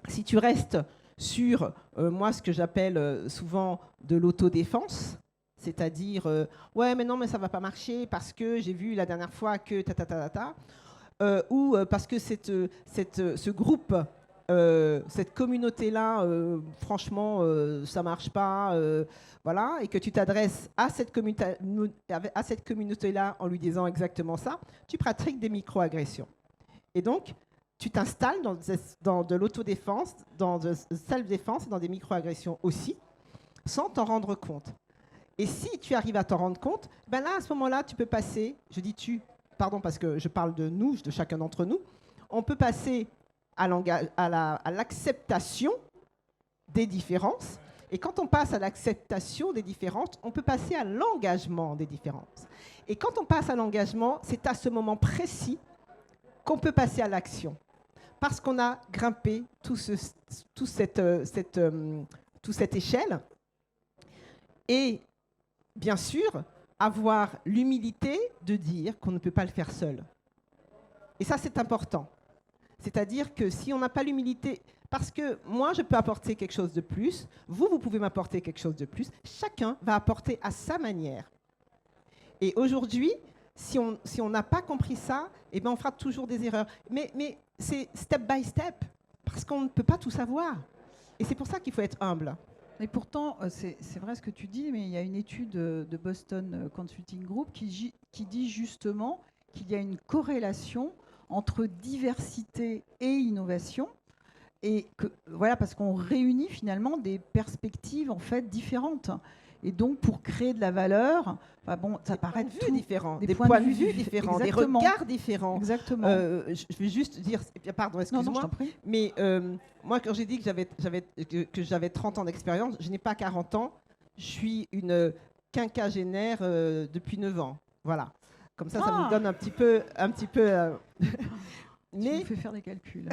B: Si tu restes sur, moi, ce que j'appelle souvent de l'autodéfense, c'est-à-dire, ouais, mais non, mais ça ne va pas marcher parce que j'ai vu la dernière fois que ou parce que ce groupe, cette communauté-là, franchement, ça ne marche pas, voilà, et que tu t'adresses à cette communauté-là en lui disant exactement ça, tu pratiques des micro-agressions. Et donc, tu t'installes dans de l'autodéfense, dans de self-défense et dans des micro-agressions aussi, sans t'en rendre compte. Et si tu arrives à t'en rendre compte, ben là, à ce moment-là, tu peux passer, je dis tu, pardon, parce que je parle de nous, de chacun d'entre nous, on peut passer à l'acceptation des différences. Et quand on passe à l'acceptation des différences, on peut passer à l'engagement des différences. Et quand on passe à l'engagement, c'est à ce moment précis qu'on peut passer à l'action. Parce qu'on a grimpé toute cette échelle. Et bien sûr, avoir l'humilité de dire qu'on ne peut pas le faire seul. Et ça, c'est important. C'est-à-dire que si on n'a pas l'humilité, parce que moi, je peux apporter quelque chose de plus, vous pouvez m'apporter quelque chose de plus, chacun va apporter à sa manière. Et aujourd'hui, si on n'a pas compris ça, eh ben on fera toujours des erreurs. Mais c'est step by step, parce qu'on ne peut pas tout savoir. Et c'est pour ça qu'il faut être humble.
A: Et pourtant, c'est vrai ce que tu dis, mais il y a une étude de Boston Consulting Group qui dit justement qu'il y a une corrélation entre diversité et innovation, et que voilà, parce qu'on réunit finalement des perspectives en fait différentes. Et donc, pour créer de la valeur, enfin bon, ça paraît tout
B: différent, des points de vue différents, des regards différents.
A: Exactement.
B: Je vais juste dire, pardon, excuse-moi,
A: non, je t'en prie.
B: Mais moi, quand j'ai dit que j'avais 30 ans d'expérience, je n'ai pas 40 ans. Je suis une quinquagénaire depuis 9 ans. Voilà. Comme ça me donne un petit peu.
A: Tu me fais faire des calculs.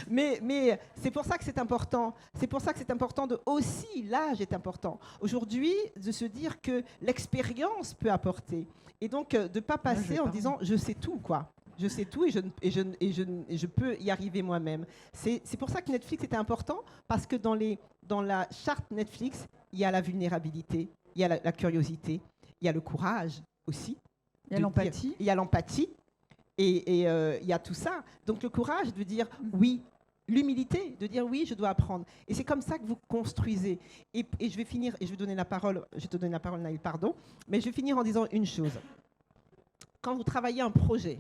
B: mais c'est pour ça que c'est important. C'est pour ça que c'est important aussi, l'âge est important. Aujourd'hui, de se dire que l'expérience peut apporter. Et donc, de ne pas passer en disant je sais tout, quoi. Je sais tout et je peux y arriver moi-même. C'est pour ça que Netflix était important, parce que dans la charte Netflix, il y a la vulnérabilité, il y a la curiosité, il y a le courage, aussi.
A: Il y a l'empathie.
B: Il y a l'empathie et il y a tout ça. Donc le courage de dire oui, l'humilité de dire oui, je dois apprendre. Et c'est comme ça que vous construisez. Et je vais finir, et je vais donner la parole, je te donne la parole Naïl, pardon, mais je vais finir en disant une chose. Quand vous travaillez un projet,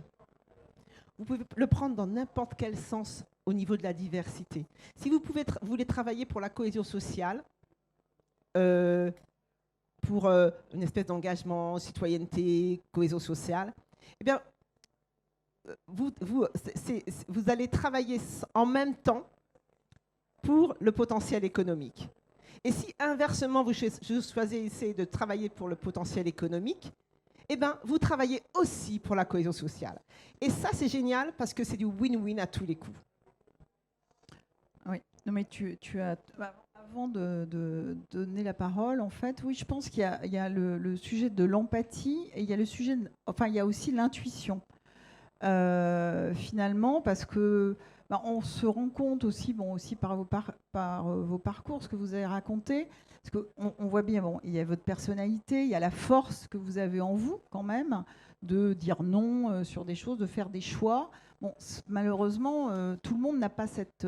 B: vous pouvez le prendre dans n'importe quel sens au niveau de la diversité. Si vous voulez travailler pour la cohésion sociale, pour une espèce d'engagement, citoyenneté, cohésion sociale, eh bien, vous allez travailler en même temps pour le potentiel économique. Et si inversement, vous choisissez de travailler pour le potentiel économique, eh bien, vous travaillez aussi pour la cohésion sociale. Et ça, c'est génial parce que c'est du win-win à tous les coups.
A: Oui, non mais tu as... Avant de donner la parole, en fait, oui, je pense qu'il y a le sujet de l'empathie et il y a le sujet, il y a aussi l'intuition. Finalement, parce que on se rend compte aussi, aussi par vos parcours, ce que vous avez raconté, parce qu'on voit bien, il y a votre personnalité, il y a la force que vous avez en vous quand même, de dire non sur des choses, de faire des choix. Malheureusement, tout le monde n'a pas cette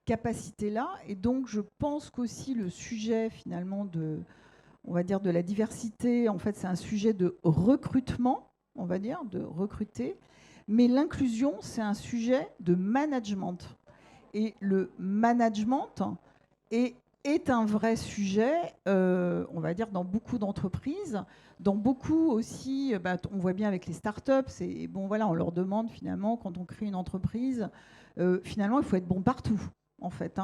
A: capacité-là, et donc je pense qu'aussi le sujet finalement on va dire de la diversité, en fait, c'est un sujet de recrutement, on va dire, de recruter. Mais l'inclusion, c'est un sujet de management. Et le management est un vrai sujet, on va dire, dans beaucoup d'entreprises, dans beaucoup aussi, on voit bien avec les startups, on leur demande finalement, quand on crée une entreprise, finalement, il faut être bon partout, en fait.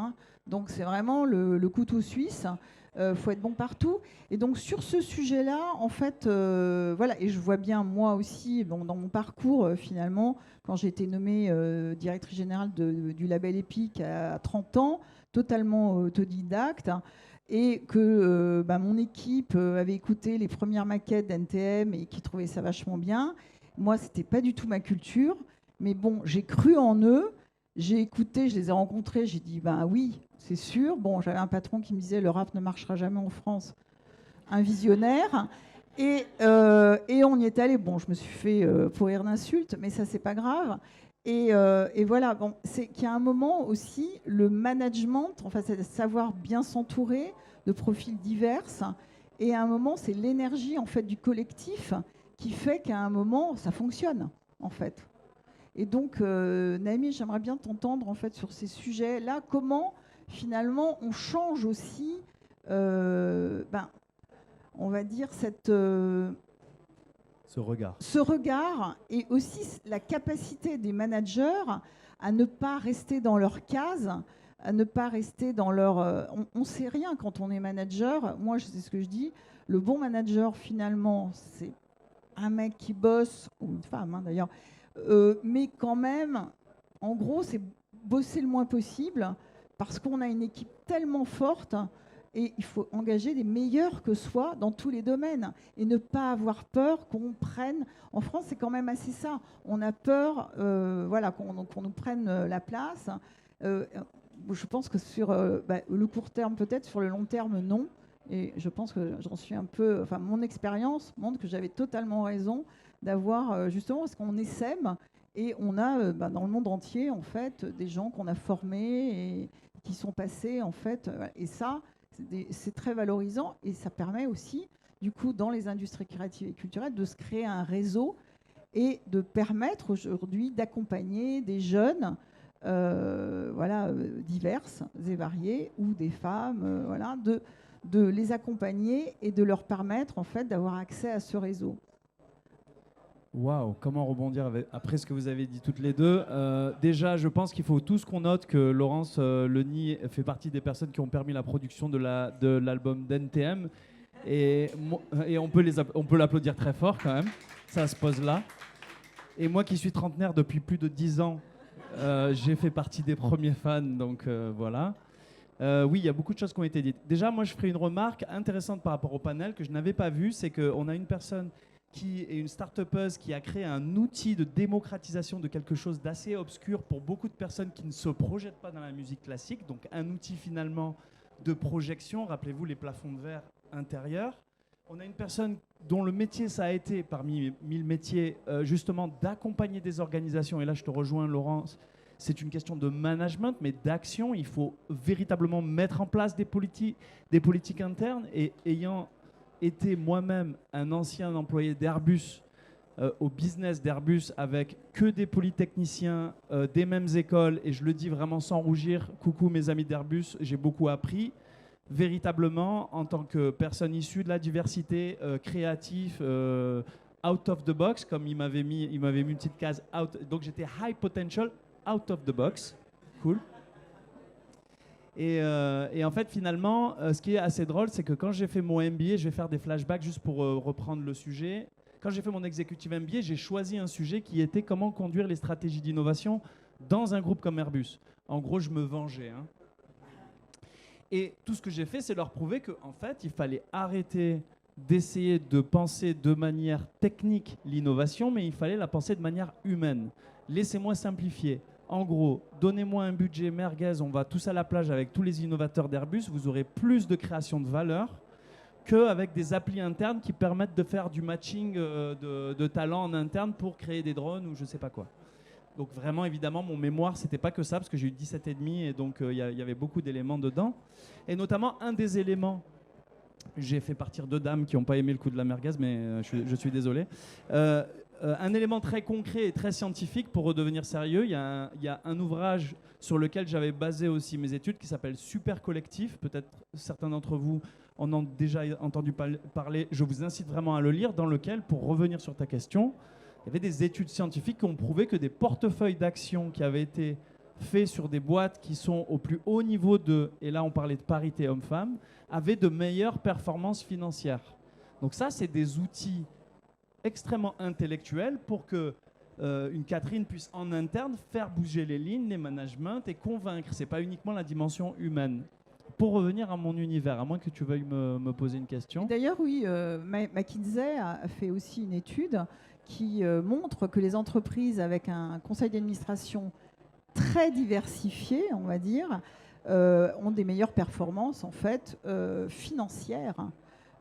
A: Donc, c'est vraiment le couteau suisse. Faut être bon partout. Et donc sur ce sujet-là, en fait, et je vois bien moi aussi, dans mon parcours finalement, quand j'ai été nommée directrice générale du label Epic à 30 ans, totalement autodidacte, et que mon équipe avait écouté les premières maquettes d'NTM et qui trouvait ça vachement bien. Moi, c'était pas du tout ma culture, mais bon, j'ai cru en eux. J'ai écouté, je les ai rencontrés, j'ai dit oui, c'est sûr. J'avais un patron qui me disait le rap ne marchera jamais en France, un visionnaire. Et on y est allé. Je me suis fait pourrir d'insultes, mais ça c'est pas grave. Et voilà, c'est qu'il y a un moment aussi, le management, c'est de savoir bien s'entourer de profils divers. Et à un moment, c'est l'énergie en fait du collectif qui fait qu'à un moment, ça fonctionne en fait. Et donc, Naomi, j'aimerais bien t'entendre en fait sur ces sujets-là. Comment finalement on change aussi, on va dire ce regard, et aussi la capacité des managers à ne pas rester dans leur case, à ne pas rester dans leur. On ne sait rien quand on est manager. Moi, c'est ce que je dis. Le bon manager, finalement, c'est un mec qui bosse, ou une femme d'ailleurs. Mais quand même, en gros, c'est bosser le moins possible parce qu'on a une équipe tellement forte et il faut engager des meilleurs que soi dans tous les domaines et ne pas avoir peur qu'on prenne. En France, c'est quand même assez ça. On a peur qu'on nous prenne la place. Je pense que sur le court terme, peut-être, sur le long terme, non. Et je pense que j'en suis un peu. Mon expérience montre que j'avais totalement raison d'avoir justement, parce qu'on essaime et on a dans le monde entier en fait des gens qu'on a formés et qui sont passés en fait, et ça c'est très valorisant et ça permet aussi du coup dans les industries créatives et culturelles de se créer un réseau et de permettre aujourd'hui d'accompagner des jeunes diverses et variées ou des femmes de les accompagner et de leur permettre en fait d'avoir accès à ce réseau.
C: Waouh, comment rebondir après ce que vous avez dit toutes les deux. Déjà, je pense qu'il faut tous qu'on note que Laurence Leny fait partie des personnes qui ont permis la production de l'album d'NTM. Et on peut l'applaudir très fort quand même. Ça se pose là. Et moi qui suis trentenaire depuis plus de 10 ans, j'ai fait partie des premiers fans, donc voilà. Oui, il y a beaucoup de choses qui ont été dites. Déjà, moi, je ferai une remarque intéressante par rapport au panel que je n'avais pas vue, c'est qu'on a une personne qui est une start-upeuse qui a créé un outil de démocratisation de quelque chose d'assez obscur pour beaucoup de personnes qui ne se projettent pas dans la musique classique. Donc un outil finalement de projection, rappelez-vous les plafonds de verre intérieurs. On a une personne dont le métier, ça a été, parmi 1000 métiers, justement, d'accompagner des organisations. Et là, je te rejoins, Laurence. C'est une question de management, mais d'action. Il faut véritablement mettre en place des politiques internes. Et ayant été moi-même un ancien employé d'Airbus, au business d'Airbus, avec que des polytechniciens des mêmes écoles, et je le dis vraiment sans rougir, coucou mes amis d'Airbus, j'ai beaucoup appris. Véritablement, en tant que personne issue de la diversité, créatif, out of the box, comme il m'avait mis une petite case out. Donc j'étais high potential, out of the box. Cool. Et en fait, finalement, ce qui est assez drôle, c'est que quand j'ai fait mon MBA, je vais faire des flashbacks juste pour reprendre le sujet. Quand j'ai fait mon executive MBA, j'ai choisi un sujet qui était comment conduire les stratégies d'innovation dans un groupe comme Airbus. En gros, je me vengeais, hein. Et tout ce que j'ai fait, c'est leur prouver qu'en fait, il fallait arrêter d'essayer de penser de manière technique l'innovation, mais il fallait la penser de manière humaine. Laissez-moi simplifier. En gros, donnez-moi un budget merguez, on va tous à la plage avec tous les innovateurs d'Airbus, vous aurez plus de création de valeur qu'avec des applis internes qui permettent de faire du matching de talents en interne pour créer des drones ou je ne sais pas quoi. Donc vraiment, évidemment, mon mémoire, c'était pas que ça, parce que j'ai eu 17,5 et donc il y avait beaucoup d'éléments dedans. Et notamment, un des éléments, j'ai fait partir 2 dames qui n'ont pas aimé le coup de la merguez, mais je suis désolé. Un élément très concret et très scientifique pour redevenir sérieux, il y a un ouvrage sur lequel j'avais basé aussi mes études qui s'appelle Super Collectif. Peut-être certains d'entre vous en ont déjà entendu parler. Je vous incite vraiment à le lire, dans lequel, pour revenir sur ta question, il y avait des études scientifiques qui ont prouvé que des portefeuilles d'actions qui avaient été faits sur des boîtes qui sont au plus haut niveau et là on parlait de parité homme-femme, avaient de meilleures performances financières. Donc ça, c'est des outils extrêmement intellectuels pour que une Catherine puisse en interne faire bouger les lignes, les managements et convaincre. Ce n'est pas uniquement la dimension humaine. Pour revenir à mon univers, à moins que tu veuilles me poser une question.
A: D'ailleurs, oui, McKinsey a fait aussi une étude qui montre que les entreprises avec un conseil d'administration très diversifié, on va dire, ont des meilleures performances en fait financières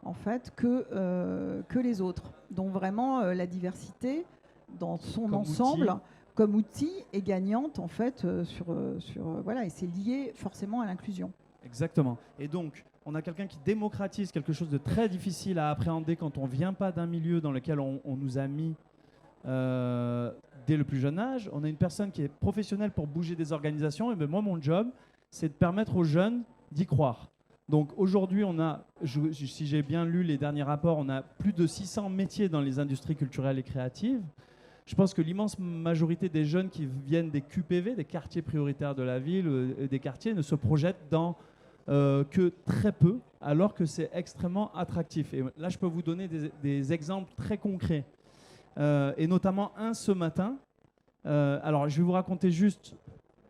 A: en fait que les autres. Donc vraiment la diversité dans son
C: comme
A: ensemble
C: outil.
A: Comme outil est gagnante en fait voilà, et c'est lié forcément à l'inclusion.
C: Exactement. Et donc, on a quelqu'un qui démocratise quelque chose de très difficile à appréhender quand on ne vient pas d'un milieu dans lequel on nous a mis dès le plus jeune âge. On a une personne qui est professionnelle pour bouger des organisations. Et bien moi, mon job, c'est de permettre aux jeunes d'y croire. Donc aujourd'hui, si j'ai bien lu les derniers rapports, on a plus de 600 métiers dans les industries culturelles et créatives. Je pense que l'immense majorité des jeunes qui viennent des QPV, des quartiers prioritaires de la ville, des quartiers, ne se projettent dans que très peu, alors que c'est extrêmement attractif. Et là, je peux vous donner des exemples très concrets. Et notamment un ce matin. Alors, je vais vous raconter juste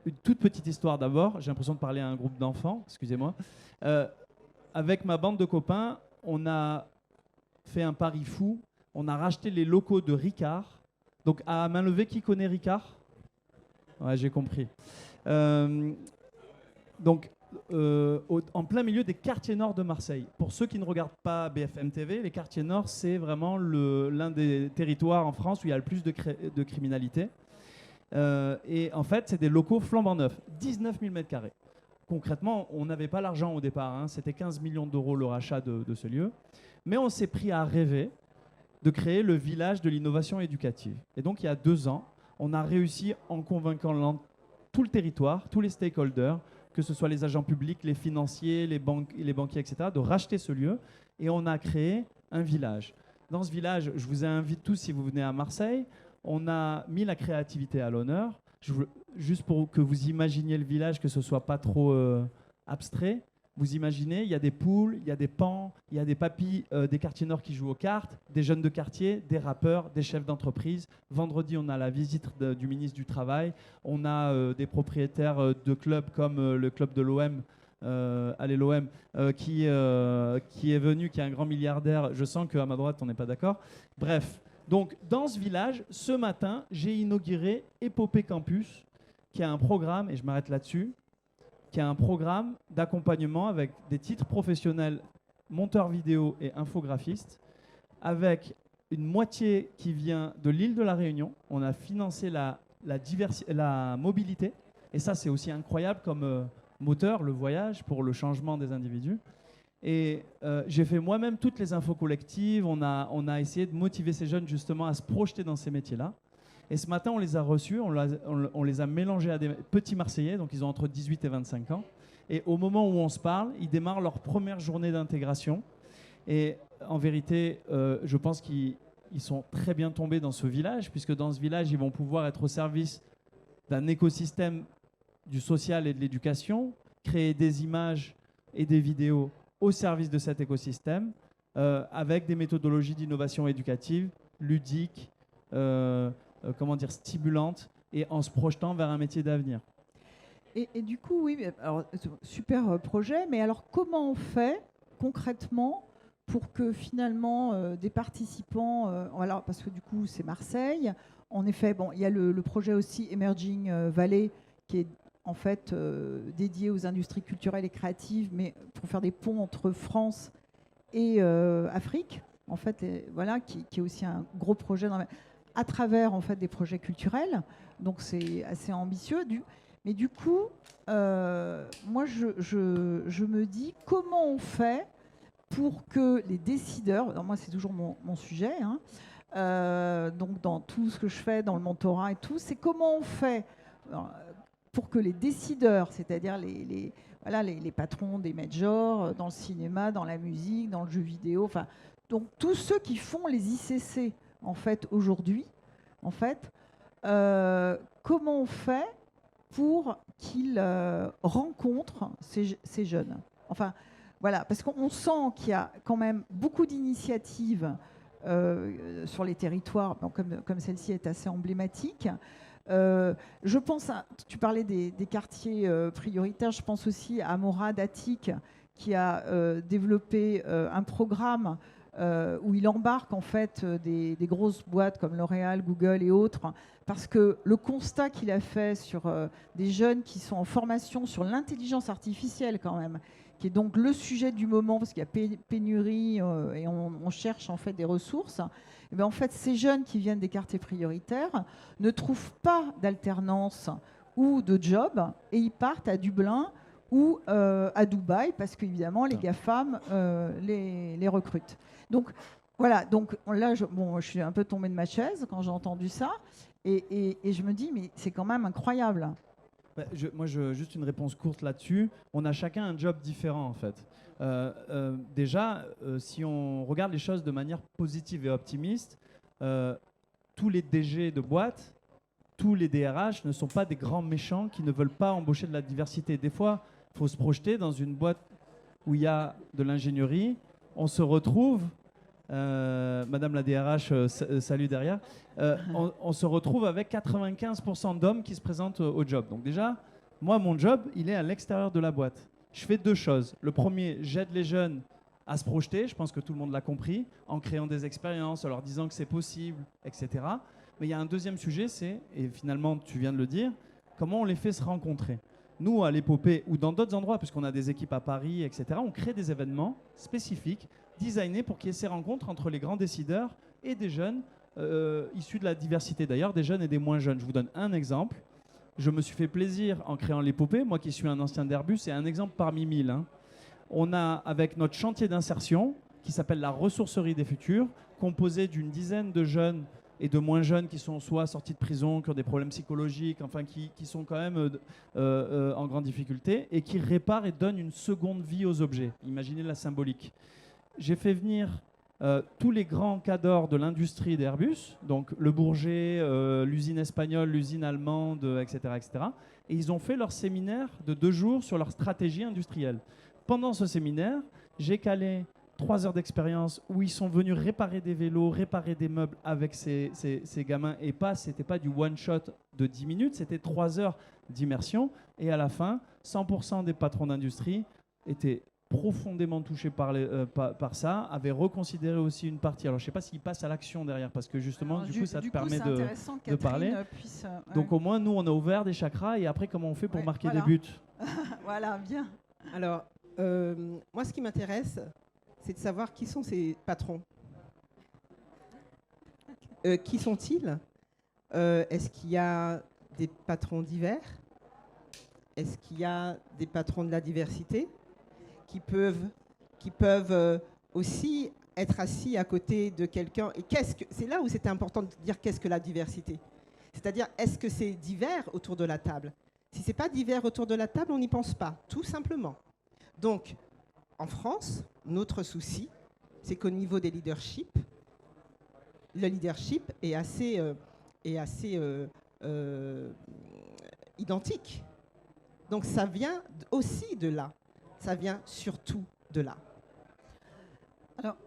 C: une toute petite histoire d'abord. J'ai l'impression de parler à un groupe d'enfants, excusez-moi. Avec ma bande de copains, on a fait un pari fou. On a racheté les locaux de Ricard. Donc, à main levée, qui connaît Ricard? Ouais, j'ai compris. En plein milieu des quartiers nord de Marseille. Pour ceux qui ne regardent pas BFM TV, les quartiers nord, c'est vraiment l'un des territoires en France où il y a le plus de criminalité. Et en fait, c'est des locaux flambant neufs, 19 000 m². Concrètement, on n'avait pas l'argent au départ, hein. C'était 15 millions d'euros le rachat de ce lieu. Mais on s'est pris à rêver de créer le village de l'innovation éducative. Et donc, il y a 2 ans, on a réussi, en convainquant tout le territoire, tous les stakeholders, que ce soit les agents publics, les financiers, les banquiers, etc., de racheter ce lieu. Et on a créé un village. Dans ce village, je vous invite tous, si vous venez à Marseille, on a mis la créativité à l'honneur. Juste pour que vous imaginiez le village, que ce ne soit pas trop abstrait. Vous imaginez, il y a des poules, il y a des pans, il y a des papis des quartiers nord qui jouent aux cartes, des jeunes de quartier, des rappeurs, des chefs d'entreprise. Vendredi, on a la visite du ministre du Travail. On a des propriétaires de clubs comme le club de l'OM, allez l'OM, qui est venu, qui est un grand milliardaire. Je sens qu'à ma droite, on n'est pas d'accord. Bref, donc dans ce village, ce matin, j'ai inauguré Épopée Campus, qui a un programme, et je m'arrête là-dessus, qui a un programme d'accompagnement avec des titres professionnels monteur vidéo et infographiste, avec une moitié qui vient de l'île de la Réunion. On a financé la mobilité. Et ça, c'est aussi incroyable comme moteur, le voyage, pour le changement des individus. Et j'ai fait moi-même toutes les infos collectives. On a essayé de motiver ces jeunes justement à se projeter dans ces métiers-là. Et ce matin, on les a reçus, on les a mélangés à des petits Marseillais, donc ils ont entre 18 et 25 ans. Et au moment où on se parle, ils démarrent leur première journée d'intégration. Et en vérité, je pense qu'ils sont très bien tombés dans ce village, puisque dans ce village, ils vont pouvoir être au service d'un écosystème du social et de l'éducation, créer des images et des vidéos au service de cet écosystème, avec des méthodologies d'innovation éducative, ludiques, stimulantes, et en se projetant vers un métier d'avenir.
A: Et du coup, oui, alors, super projet, mais alors comment on fait concrètement pour que finalement des participants, alors, parce que du coup c'est Marseille, en effet, bon, il y a le projet aussi Emerging Valley qui est en fait dédié aux industries culturelles et créatives, mais pour faire des ponts entre France et Afrique, en fait, voilà, qui est aussi un gros projet à travers en fait des projets culturels. Donc c'est assez ambitieux. Mais du coup, moi je me dis comment on fait pour que les décideurs, alors moi c'est toujours mon sujet, hein, donc dans tout ce que je fais, dans le mentorat et tout, c'est comment on fait pour que les décideurs, c'est-à-dire les patrons des majors, dans le cinéma, dans la musique, dans le jeu vidéo, enfin, donc tous ceux qui font les ICC en fait aujourd'hui, en fait, comment on fait pour qu'ils rencontrent ces jeunes. Enfin, voilà, parce qu'on sent qu'il y a quand même beaucoup d'initiatives sur les territoires, bon, comme celle-ci est assez emblématique. Je pense, tu parlais des quartiers prioritaires, je pense aussi à Morad Atik, qui a développé un programme où il embarque en fait des grosses boîtes comme L'Oréal, Google et autres, parce que le constat qu'il a fait sur des jeunes qui sont en formation sur l'intelligence artificielle quand même, qui est donc le sujet du moment, parce qu'il y a pénurie et on cherche en fait des ressources, et bien en fait ces jeunes qui viennent des quartiers prioritaires ne trouvent pas d'alternance ou de job et ils partent à Dublin ou à Dubaï, parce qu'évidemment les GAFAM les recrutent. Donc voilà, donc là je suis un peu tombée de ma chaise quand j'ai entendu ça, et je me dis mais c'est quand même incroyable.
C: Juste une réponse courte là-dessus. On a chacun un job différent en fait. Déjà, si on regarde les choses de manière positive et optimiste, tous les DG de boîtes, tous les DRH ne sont pas des grands méchants qui ne veulent pas embaucher de la diversité. Des fois, il faut se projeter dans une boîte où il y a de l'ingénierie. On se retrouve, Madame la DRH, salut derrière, on se retrouve avec 95% d'hommes qui se présentent au job. Donc déjà, moi, mon job, il est à l'extérieur de la boîte. Je fais deux choses. Le premier, j'aide les jeunes à se projeter, je pense que tout le monde l'a compris, en créant des expériences, en leur disant que c'est possible, etc. Mais il y a un deuxième sujet, et finalement tu viens de le dire, comment on les fait se rencontrer. Nous, à l'Épopée, ou dans d'autres endroits, puisqu'on a des équipes à Paris, etc., on crée des événements spécifiques, designés pour qu'il y ait ces rencontres entre les grands décideurs et des jeunes issus de la diversité d'ailleurs, des jeunes et des moins jeunes. Je vous donne un exemple. Je me suis fait plaisir en créant l'Épopée, moi qui suis un ancien d'Airbus, c'est un exemple parmi 1000. Hein. On a, avec notre chantier d'insertion, qui s'appelle la ressourcerie des futurs, composé d'une dizaine de jeunes et de moins jeunes qui sont soit sortis de prison, qui ont des problèmes psychologiques, enfin qui sont quand même en grande difficulté, et qui réparent et donnent une seconde vie aux objets. Imaginez la symbolique. J'ai fait venir tous les grands cadors de l'industrie d'Airbus, donc le Bourget, l'usine espagnole, l'usine allemande, etc., etc. Et ils ont fait leur séminaire de 2 jours sur leur stratégie industrielle. Pendant ce séminaire, j'ai calé 3 heures d'expérience où ils sont venus réparer des vélos, réparer des meubles avec ces gamins. Et c'était pas du one-shot de 10 minutes, c'était 3 heures d'immersion. Et à la fin, 100% des patrons d'industrie étaient profondément touchés par ça, avaient reconsidéré aussi une partie. Alors je ne sais pas s'ils passent à l'action derrière, parce que justement, alors, du coup, ça te permet de parler. Donc au moins, nous, on a ouvert des chakras, et après, comment on fait pour marquer des buts?
A: Voilà, bien.
B: Alors, moi, ce qui m'intéresse, c'est de savoir qui sont ces patrons. Qui sont-ils? Est-ce qu'il y a des patrons divers? Est-ce qu'il y a des patrons de la diversité qui peuvent aussi être assis à côté de quelqu'un? Et c'est là où c'était important de dire qu'est-ce que la diversité? C'est-à-dire, est-ce que c'est divers autour de la table? Si ce n'est pas divers autour de la table, on n'y pense pas, tout simplement. Donc, en France, notre souci, c'est qu'au niveau des leaderships, le leadership est assez identique. Donc ça vient aussi de là. Ça vient surtout de là.
A: Alors,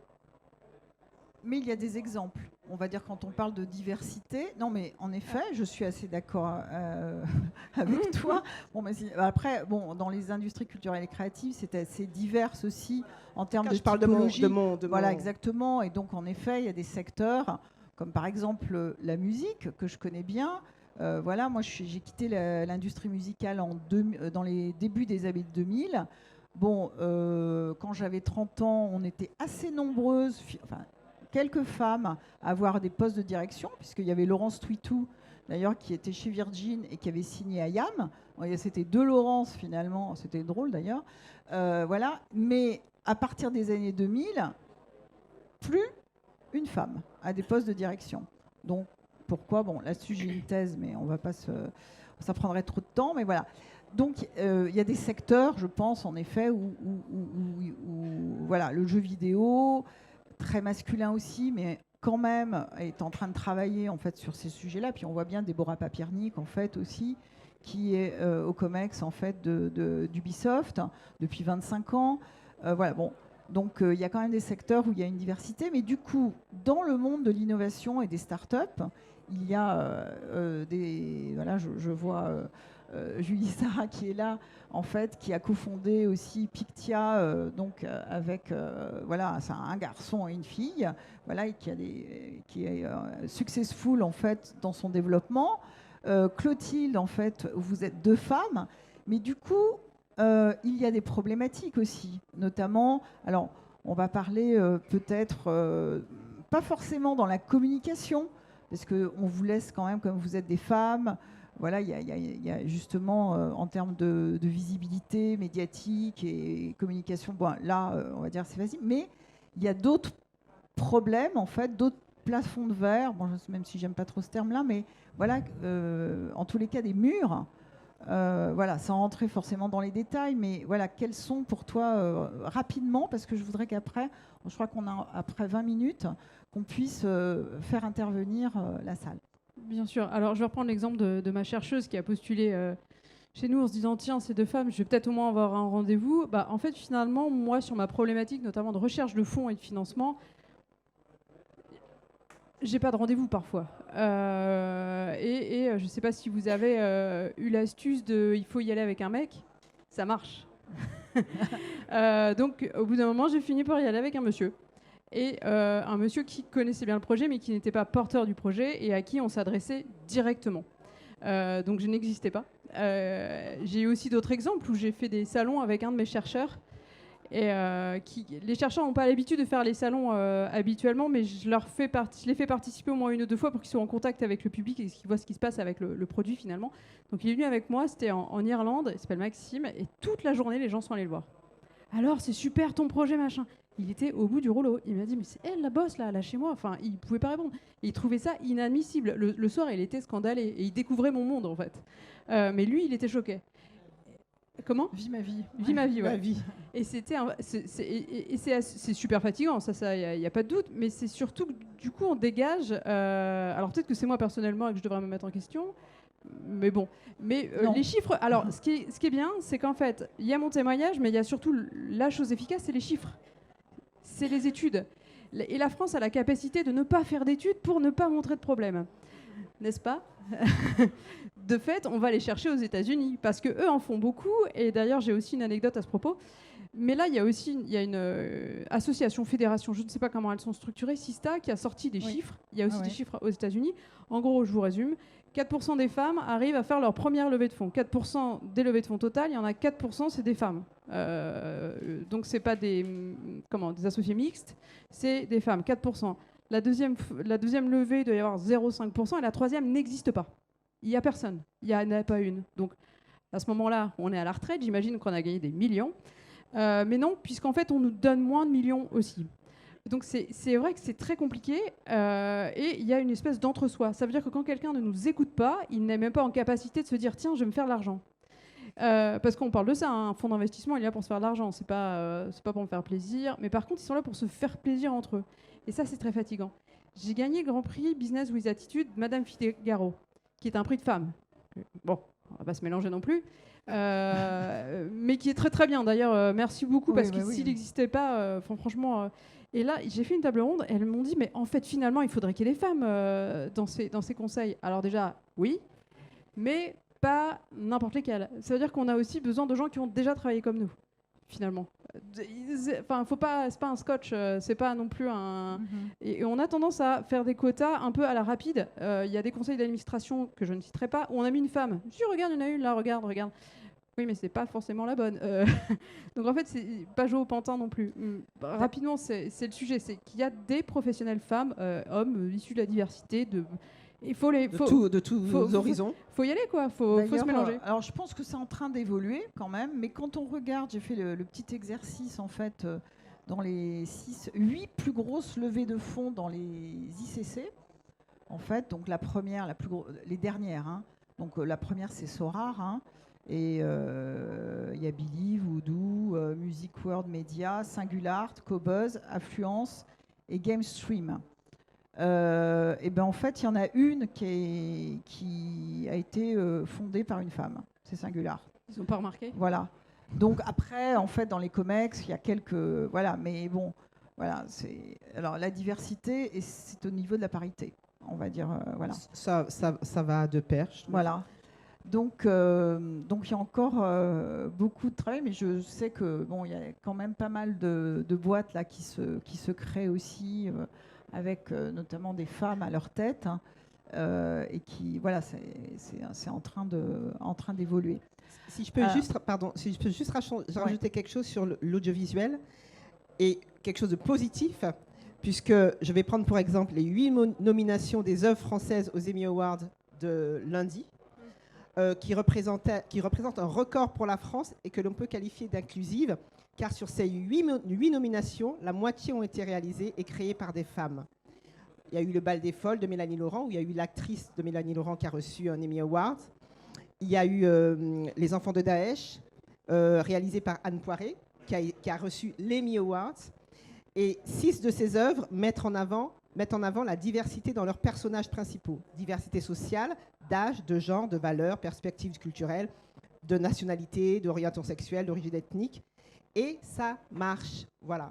A: mais il y a des exemples. On va dire quand on parle de diversité. Non, mais en effet, je suis assez d'accord avec toi. Bon, mais après, dans les industries culturelles et créatives, c'est assez divers aussi en termes de typologie.
B: De mon
A: voilà, exactement. Et donc, en effet, il y a des secteurs comme par exemple la musique que je connais bien. Voilà, moi, j'ai quitté l'industrie musicale dans les débuts des années 2000. Bon, quand j'avais 30 ans, on était assez nombreuses, quelques femmes à avoir des postes de direction, puisqu'il y avait Laurence Twitou, d'ailleurs, qui était chez Virgin et qui avait signé à YAM. C'était deux Laurence, finalement. C'était drôle, d'ailleurs. Voilà. Mais à partir des années 2000, plus une femme à des postes de direction. Donc, pourquoi? Bon, là-dessus, j'ai une thèse, mais on va pas ça prendrait trop de temps, mais voilà. Donc, il y a des secteurs, je pense, en effet, où voilà, le jeu vidéo, très masculin aussi, mais quand même est en train de travailler en fait sur ces sujets-là. Puis on voit bien Déborah Papiernik en fait aussi, qui est au Comex en fait d'Ubisoft depuis 25 ans. Voilà, bon. Donc il y a quand même des secteurs où il y a une diversité, mais du coup, dans le monde de l'innovation et des startups, il y a voilà, je vois Julie Sarah qui est là, en fait, qui a cofondé aussi Pictia, donc avec voilà, c'est un garçon et une fille, voilà, et qui est successful en fait dans son développement. Clotilde, en fait, vous êtes deux femmes, mais du coup, il y a des problématiques aussi, notamment, alors on va parler peut-être pas forcément dans la communication, parce qu'on vous laisse quand même, comme vous êtes des femmes, voilà, il y a justement en termes de visibilité médiatique et communication, bon, là, on va dire c'est facile, mais il y a d'autres problèmes, en fait, d'autres plafonds de verre, bon, même si j'aime pas trop ce terme-là, mais voilà, en tous les cas, des murs. Voilà, sans rentrer forcément dans les détails, mais voilà, quels sont pour toi, rapidement, parce que je voudrais qu'après, je crois qu'on a après 20 minutes, qu'on puisse faire intervenir la salle.
D: Bien sûr. Alors, je vais reprendre l'exemple de ma chercheuse qui a postulé chez nous en se disant tiens, ces deux femmes, je vais peut-être au moins avoir un rendez-vous. Bah, en fait, finalement, moi, sur ma problématique, notamment de recherche de fonds et de financement, j'ai pas de rendez-vous parfois. Et je sais pas si vous avez eu l'astuce de il faut y aller avec un mec. Ça marche. Donc, au bout d'un moment, j'ai fini par y aller avec un monsieur. Et un monsieur qui connaissait bien le projet, mais qui n'était pas porteur du projet et à qui on s'adressait directement. Donc, je n'existais pas. J'ai eu aussi d'autres exemples où j'ai fait des salons avec un de mes chercheurs. Et les chercheurs n'ont pas l'habitude de faire les salons habituellement, mais je les fais participer au moins une ou deux fois pour qu'ils soient en contact avec le public et qu'ils voient ce qui se passe avec le produit finalement. Donc il est venu avec moi, c'était en Irlande, il s'appelle Maxime, et toute la journée les gens sont allés le voir. Alors c'est super ton projet machin. Il était au bout du rouleau. Il m'a dit mais c'est elle la boss là chez moi. Enfin il pouvait pas répondre. Et il trouvait ça inadmissible. Le soir il était scandalé et il découvrait mon monde en fait. Mais lui il était choqué. Comment ?
A: Vis ma vie.
D: Vis ma vie, ouais.
B: Ma vie.
D: Et c'est super fatigant, ça, il n'y a pas de doute, mais c'est surtout que du coup, on dégage. Alors peut-être que c'est moi personnellement et que je devrais me mettre en question, mais bon. Mais les chiffres. Alors, ce qui est bien, c'est qu'en fait, il y a mon témoignage, mais il y a surtout la chose efficace, c'est les chiffres, c'est les études. Et la France a la capacité de ne pas faire d'études pour ne pas montrer de problème, n'est-ce pas ? De fait, on va les chercher aux États-Unis parce que eux en font beaucoup. Et d'ailleurs, j'ai aussi une anecdote à ce propos. Mais là, il y a une association, fédération, je ne sais pas comment elles sont structurées, Sista, qui a sorti des chiffres. Il y a aussi des chiffres aux États-Unis. En gros, je vous résume. 4% des femmes arrivent à faire leur première levée de fonds. 4% des levées de fonds totales, il y en a 4%, c'est des femmes. Donc, ce n'est pas des associés mixtes, c'est des femmes, 4%. La deuxième levée, il doit y avoir 0,5%, et la troisième n'existe pas. Il n'y a personne, il n'y en a pas une. Donc, à ce moment-là, on est à la retraite, j'imagine qu'on a gagné des millions. Mais non, puisqu'en fait, on nous donne moins de millions aussi. Donc c'est vrai que c'est très compliqué et il y a une espèce d'entre-soi. Ça veut dire que quand quelqu'un ne nous écoute pas, il n'est même pas en capacité de se dire tiens, je vais me faire de l'argent. Parce qu'on parle de ça, un fonds d'investissement, il est là pour se faire de l'argent, c'est pas pour me faire plaisir. Mais par contre, ils sont là pour se faire plaisir entre eux. Et ça, c'est très fatigant. J'ai gagné le Grand Prix Business with Attitude, Madame Figaro, qui est un prix de femme. Bon, on va pas se mélanger non plus. Mais qui est très très bien d'ailleurs, merci beaucoup, parce que s'il n'existait pas, franchement... Et là, j'ai fait une table ronde et elles m'ont dit, mais en fait, finalement, il faudrait qu'il y ait des femmes dans ces conseils. Alors déjà, oui, mais pas n'importe lesquelles. Ça veut dire qu'on a aussi besoin de gens qui ont déjà travaillé comme nous, finalement. Enfin, c'est pas un scotch, c'est pas non plus un... Et on a tendance à faire des quotas un peu à la rapide. Il y a des conseils d'administration que je ne citerai pas, où on a mis une femme. Je dis, regarde, il y en a une là, regarde. Oui, mais c'est pas forcément la bonne. Donc en fait, c'est pas jouer au pantin non plus. Rapidement, c'est le sujet, c'est qu'il y a des professionnels femmes, hommes, issus de la diversité. Il faut
B: de tous horizons.
D: Faut y aller, quoi. Faut se mélanger.
A: Alors je pense que c'est en train d'évoluer quand même, mais quand on regarde, j'ai fait le petit exercice en fait dans les 8 plus grosses levées de fonds dans les ICC. En fait, donc la première, les dernières. Hein. Donc la première, c'est Sorar. Hein. Et il y a Believe, Voodoo, Music World Media, Singular, Cobuzz, Affluence et GameStream. Et ben en fait, il y en a une qui a été fondée par une femme. C'est Singular.
D: Ils n'ont pas remarqué.
A: Voilà. Donc après, en fait, dans les COMEX, il y a quelques... Voilà, mais bon, voilà. Alors la diversité, et c'est au niveau de la parité, on va dire. Voilà.
B: Ça va de pair.
A: Voilà. Donc il y a encore beaucoup de travail, mais je sais que il y a quand même pas mal de boîtes là qui se créent aussi avec notamment des femmes à leur tête hein, et qui c'est en train d'évoluer.
B: Si je peux juste rajouter quelque chose sur l'audiovisuel et quelque chose de positif, puisque je vais prendre pour exemple les 8 nominations des œuvres françaises aux Emmy Awards de lundi. Qui représente un record pour la France et que l'on peut qualifier d'inclusive, car sur ces 8 nominations, la moitié ont été réalisées et créées par des femmes. Il y a eu le Bal des Folles de Mélanie Laurent, où il y a eu l'actrice de Mélanie Laurent qui a reçu un Emmy Award. Il y a eu Les Enfants de Daesh, réalisé par Anne Poiré, qui a reçu l'Emmy Award. Et 6 de ces œuvres mettent en avant la diversité dans leurs personnages principaux. Diversité sociale, d'âge, de genre, de valeurs, perspectives culturelles, de nationalité, d'orientation sexuelle, d'origine ethnique. Et ça marche. Voilà.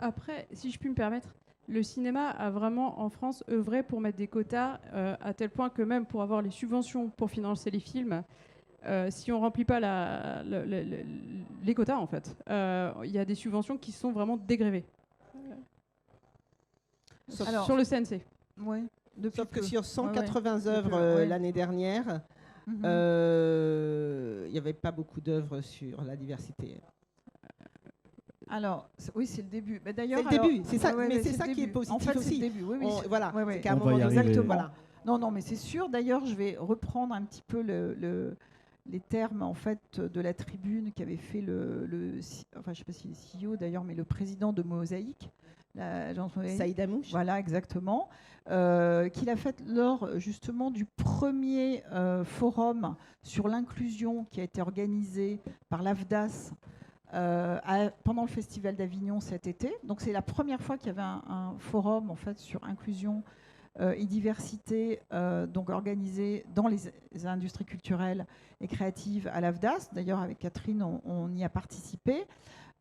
D: Après, si je puis me permettre, le cinéma a vraiment, en France, œuvré pour mettre des quotas à tel point que même pour avoir les subventions pour financer les films, si on ne remplit pas les quotas, en fait, il y a des subventions qui sont vraiment dégrévées. Sur le CNC.
A: Oui.
B: Sauf que sur 180 œuvres l'année dernière, il n'y avait pas beaucoup d'œuvres sur la diversité.
A: Alors, oui, c'est le début. Mais d'ailleurs,
B: c'est le début, c'est ça, mais c'est ça qui est positif
A: en fait,
B: aussi.
A: C'est le début, oui.
B: Voilà,
A: c'est
C: qu'à un moment donné,
A: exactement.
B: Voilà.
A: Non, mais c'est sûr. D'ailleurs, je vais reprendre un petit peu les termes en fait de la tribune qu'avait fait enfin, je sais pas si le CEO d'ailleurs, mais le président de Mosaïque.
B: Saïd Amouche.
A: Voilà, exactement. Qu'il a fait lors justement du premier forum sur l'inclusion qui a été organisé par l'AFDAS pendant le Festival d'Avignon cet été. Donc c'est la première fois qu'il y avait un forum en fait sur inclusion et diversité donc organisé dans les industries culturelles et créatives à l'AFDAS. D'ailleurs avec Catherine on y a participé.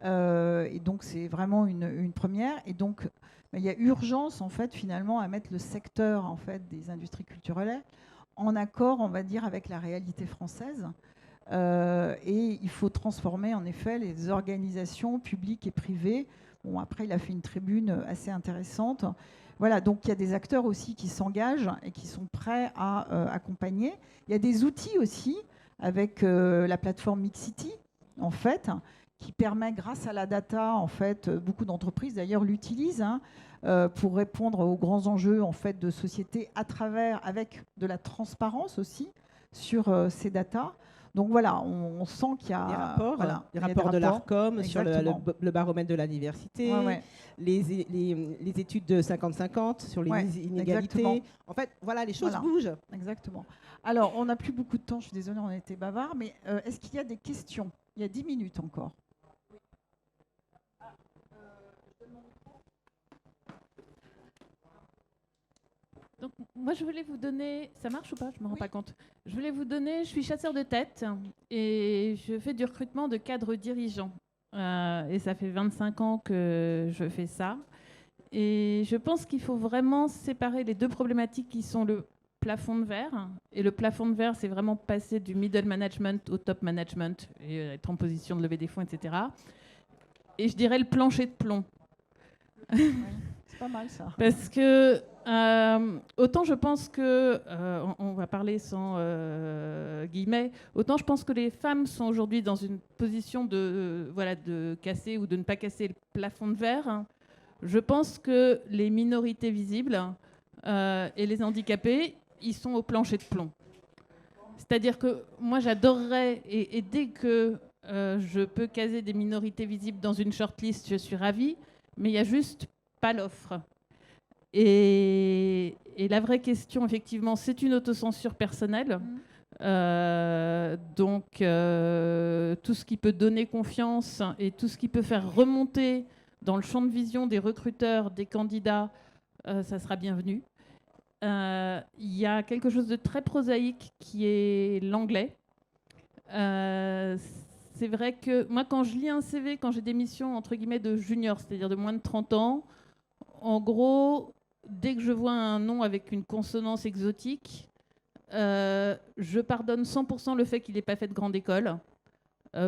A: Et donc c'est vraiment une première. Et donc il y a urgence en fait finalement à mettre le secteur en fait des industries culturelles en accord, on va dire, avec la réalité française. Et il faut transformer en effet les organisations publiques et privées. Bon, après il a fait une tribune assez intéressante. Voilà, donc il y a des acteurs aussi qui s'engagent et qui sont prêts à accompagner. Il y a des outils aussi avec la plateforme Mixity, en fait, qui permet, grâce à la data, en fait, beaucoup d'entreprises d'ailleurs l'utilisent pour répondre aux grands enjeux en fait de société avec de la transparence aussi sur ces datas. Donc voilà, on sent qu'il y a
B: des rapports,
A: voilà,
B: des
A: il y a
B: rapports de l'ARCOM sur
A: exactement.
B: le baromètre de la diversité,
A: Ouais, ouais.
B: les études de 50-50 sur les
A: Ouais,
B: inégalités.
A: exactement.
B: En fait, voilà, les choses
A: Voilà.
B: bougent.
A: Exactement. Alors, on n'a plus beaucoup de temps, je suis désolée, on a été bavard, mais est-ce qu'il y a des questions? Il y a 10 minutes encore.
E: Donc, moi, je voulais vous donner... Ça marche ou pas? Je ne me rends pas compte. Je voulais vous donner... Je suis chasseur de tête et je fais du recrutement de cadres dirigeants. Et ça fait 25 ans que je fais ça. Et je pense qu'il faut vraiment séparer les deux problématiques qui sont le plafond de verre. Et le plafond de verre, c'est vraiment passer du middle management au top management et être en position de lever des fonds, etc. Et je dirais le plancher de plomb.
A: Ouais, c'est pas mal ça.
E: Parce que autant je pense que, on va parler sans guillemets, autant je pense que les femmes sont aujourd'hui dans une position de casser ou de ne pas casser le plafond de verre. Je pense que les minorités visibles et les handicapés, ils sont au plancher de plomb. C'est-à-dire que moi j'adorerais, et dès que je peux caser des minorités visibles dans une shortlist, je suis ravie, mais il n'y a juste pas l'offre. Et la vraie question, effectivement, c'est une autocensure personnelle. Donc, tout ce qui peut donner confiance et tout ce qui peut faire remonter dans le champ de vision des recruteurs, des candidats, ça sera bienvenu. Il y a quelque chose de très prosaïque qui est l'anglais. C'est vrai que moi, quand je lis un CV, quand j'ai des missions entre guillemets de junior, c'est-à-dire de moins de 30 ans, en gros, dès que je vois un nom avec une consonance exotique, je pardonne 100% le fait qu'il n'ait pas fait de grande école,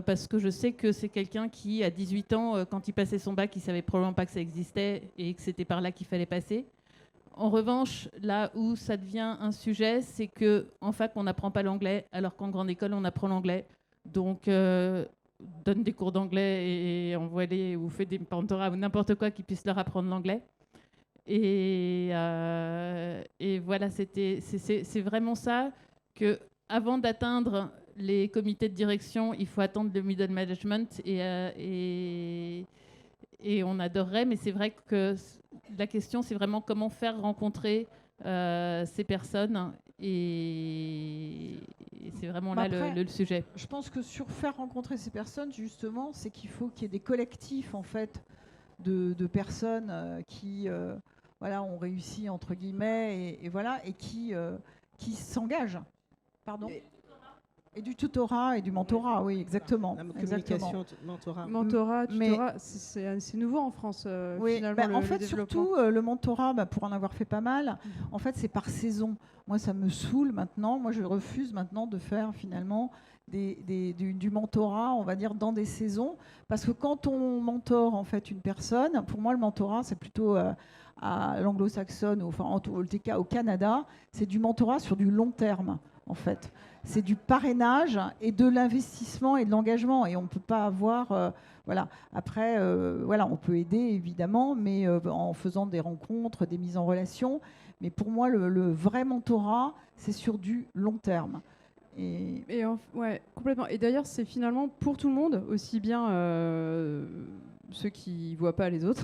E: parce que je sais que c'est quelqu'un qui, à 18 ans, quand il passait son bac, il ne savait probablement pas que ça existait et que c'était par là qu'il fallait passer. En revanche, là où ça devient un sujet, c'est qu'en fac, on n'apprend pas l'anglais, alors qu'en grande école, on apprend l'anglais. Donc, donne des cours d'anglais et envoie-les ou fais des mentorats ou n'importe quoi qui puisse leur apprendre l'anglais. Et voilà, c'est vraiment ça que, avant d'atteindre les comités de direction, il faut attendre le middle management et on adorerait, mais c'est vrai que la question, c'est vraiment comment faire rencontrer ces personnes et c'est vraiment là
A: Après,
E: le sujet.
A: Je pense que sur faire rencontrer ces personnes, justement, c'est qu'il faut qu'il y ait des collectifs, en fait, de personnes qui voilà, ont réussi, entre guillemets, et voilà, et qui s'engagent. Pardon. Et du tutorat et du mentorat, oui, exactement.
B: La
A: exactement.
B: communication, mentorat.
D: Mentorat,
A: Mais-
D: tutorat, c'est nouveau en France,
A: Oui,
D: finalement.
A: en fait, surtout, le mentorat, pour en avoir fait pas mal, en fait, c'est par saison. Moi, ça me saoule maintenant. Moi, je refuse maintenant de faire finalement du mentorat, on va dire, dans des saisons. Parce que quand on mentore, en fait, une personne, pour moi, le mentorat, c'est plutôt à l'anglo-saxonne, ou enfin, en tout cas au Canada, c'est du mentorat sur du long terme, en fait. C'est du parrainage et de l'investissement et de l'engagement. Et on ne peut pas avoir... voilà. Après, voilà, on peut aider, évidemment, mais en faisant des rencontres, des mises en relation. Mais pour moi, le vrai mentorat, c'est sur du long terme.
D: Ouais, complètement. Et d'ailleurs, c'est finalement pour tout le monde, aussi bien ceux qui ne voient pas les autres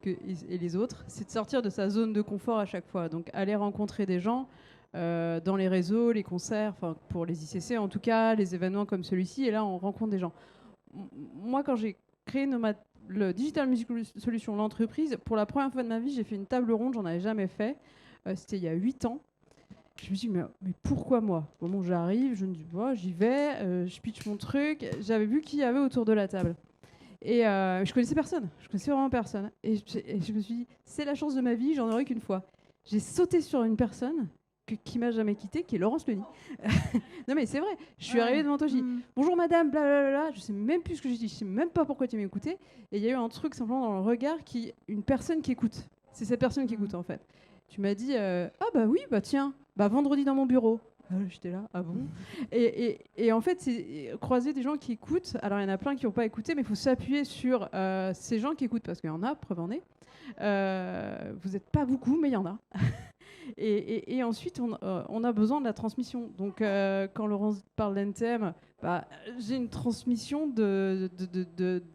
D: et les autres, c'est de sortir de sa zone de confort à chaque fois. Donc, aller rencontrer des gens dans les réseaux, les concerts, pour les ICC en tout cas, les événements comme celui-ci, et là, on rencontre des gens. Moi, quand j'ai créé le Digital Music Solution, l'entreprise, pour la première fois de ma vie, j'ai fait une table ronde, j'en avais jamais fait. C'était il y a 8 ans. Je me suis dit, mais pourquoi moi? Bon, j'arrive, je me dis, j'y vais, je pitch mon truc. J'avais vu qui y avait autour de la table. Et je connaissais personne. Je connaissais vraiment personne. Et je me suis dit, c'est la chance de ma vie, j'en aurai qu'une fois. J'ai sauté sur une personne qui m'a jamais quitté, qui est Laurence Leny. Non mais c'est vrai, je suis arrivée devant toi, je dis bonjour madame, blablabla, je sais même plus ce que j'ai dit, je sais même pas pourquoi tu m'as écouté. Et il y a eu un truc simplement dans le regard une personne qui écoute. C'est cette personne qui écoute en fait. Tu m'as dit ah bah oui, bah tiens, bah vendredi dans mon bureau. J'étais là, ah bon. Et en fait, c'est croiser des gens qui écoutent. Alors il y en a plein qui n'ont pas écouté, mais il faut s'appuyer sur ces gens qui écoutent parce qu'il y en a, preuve en est. Vous n'êtes pas beaucoup, mais il y en a. Et ensuite, on a besoin de la transmission. Donc, quand Laurence parle d'NTM, j'ai une transmission de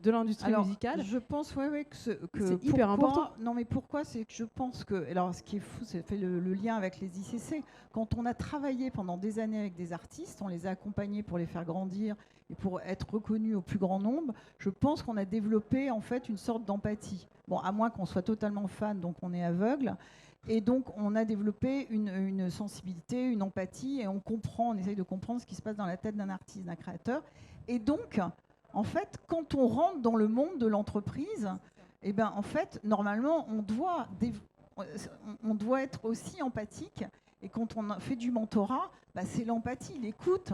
D: l'industrie musicale.
A: Je pense que
D: c'est hyper important.
A: Non, mais pourquoi? C'est que je pense que... Alors, ce qui est fou, c'est fait le lien avec les ICC. Quand on a travaillé pendant des années avec des artistes, on les a accompagnés pour les faire grandir et pour être reconnus au plus grand nombre, je pense qu'on a développé en fait une sorte d'empathie. Bon, à moins qu'on soit totalement fan, donc on est aveugle. Et donc, on a développé une sensibilité, une empathie, et on essaye de comprendre ce qui se passe dans la tête d'un artiste, d'un créateur. Et donc, en fait, quand on rentre dans le monde de l'entreprise, eh ben, en fait, normalement, on doit être aussi empathique. Et quand on fait du mentorat, c'est l'empathie, l'écoute.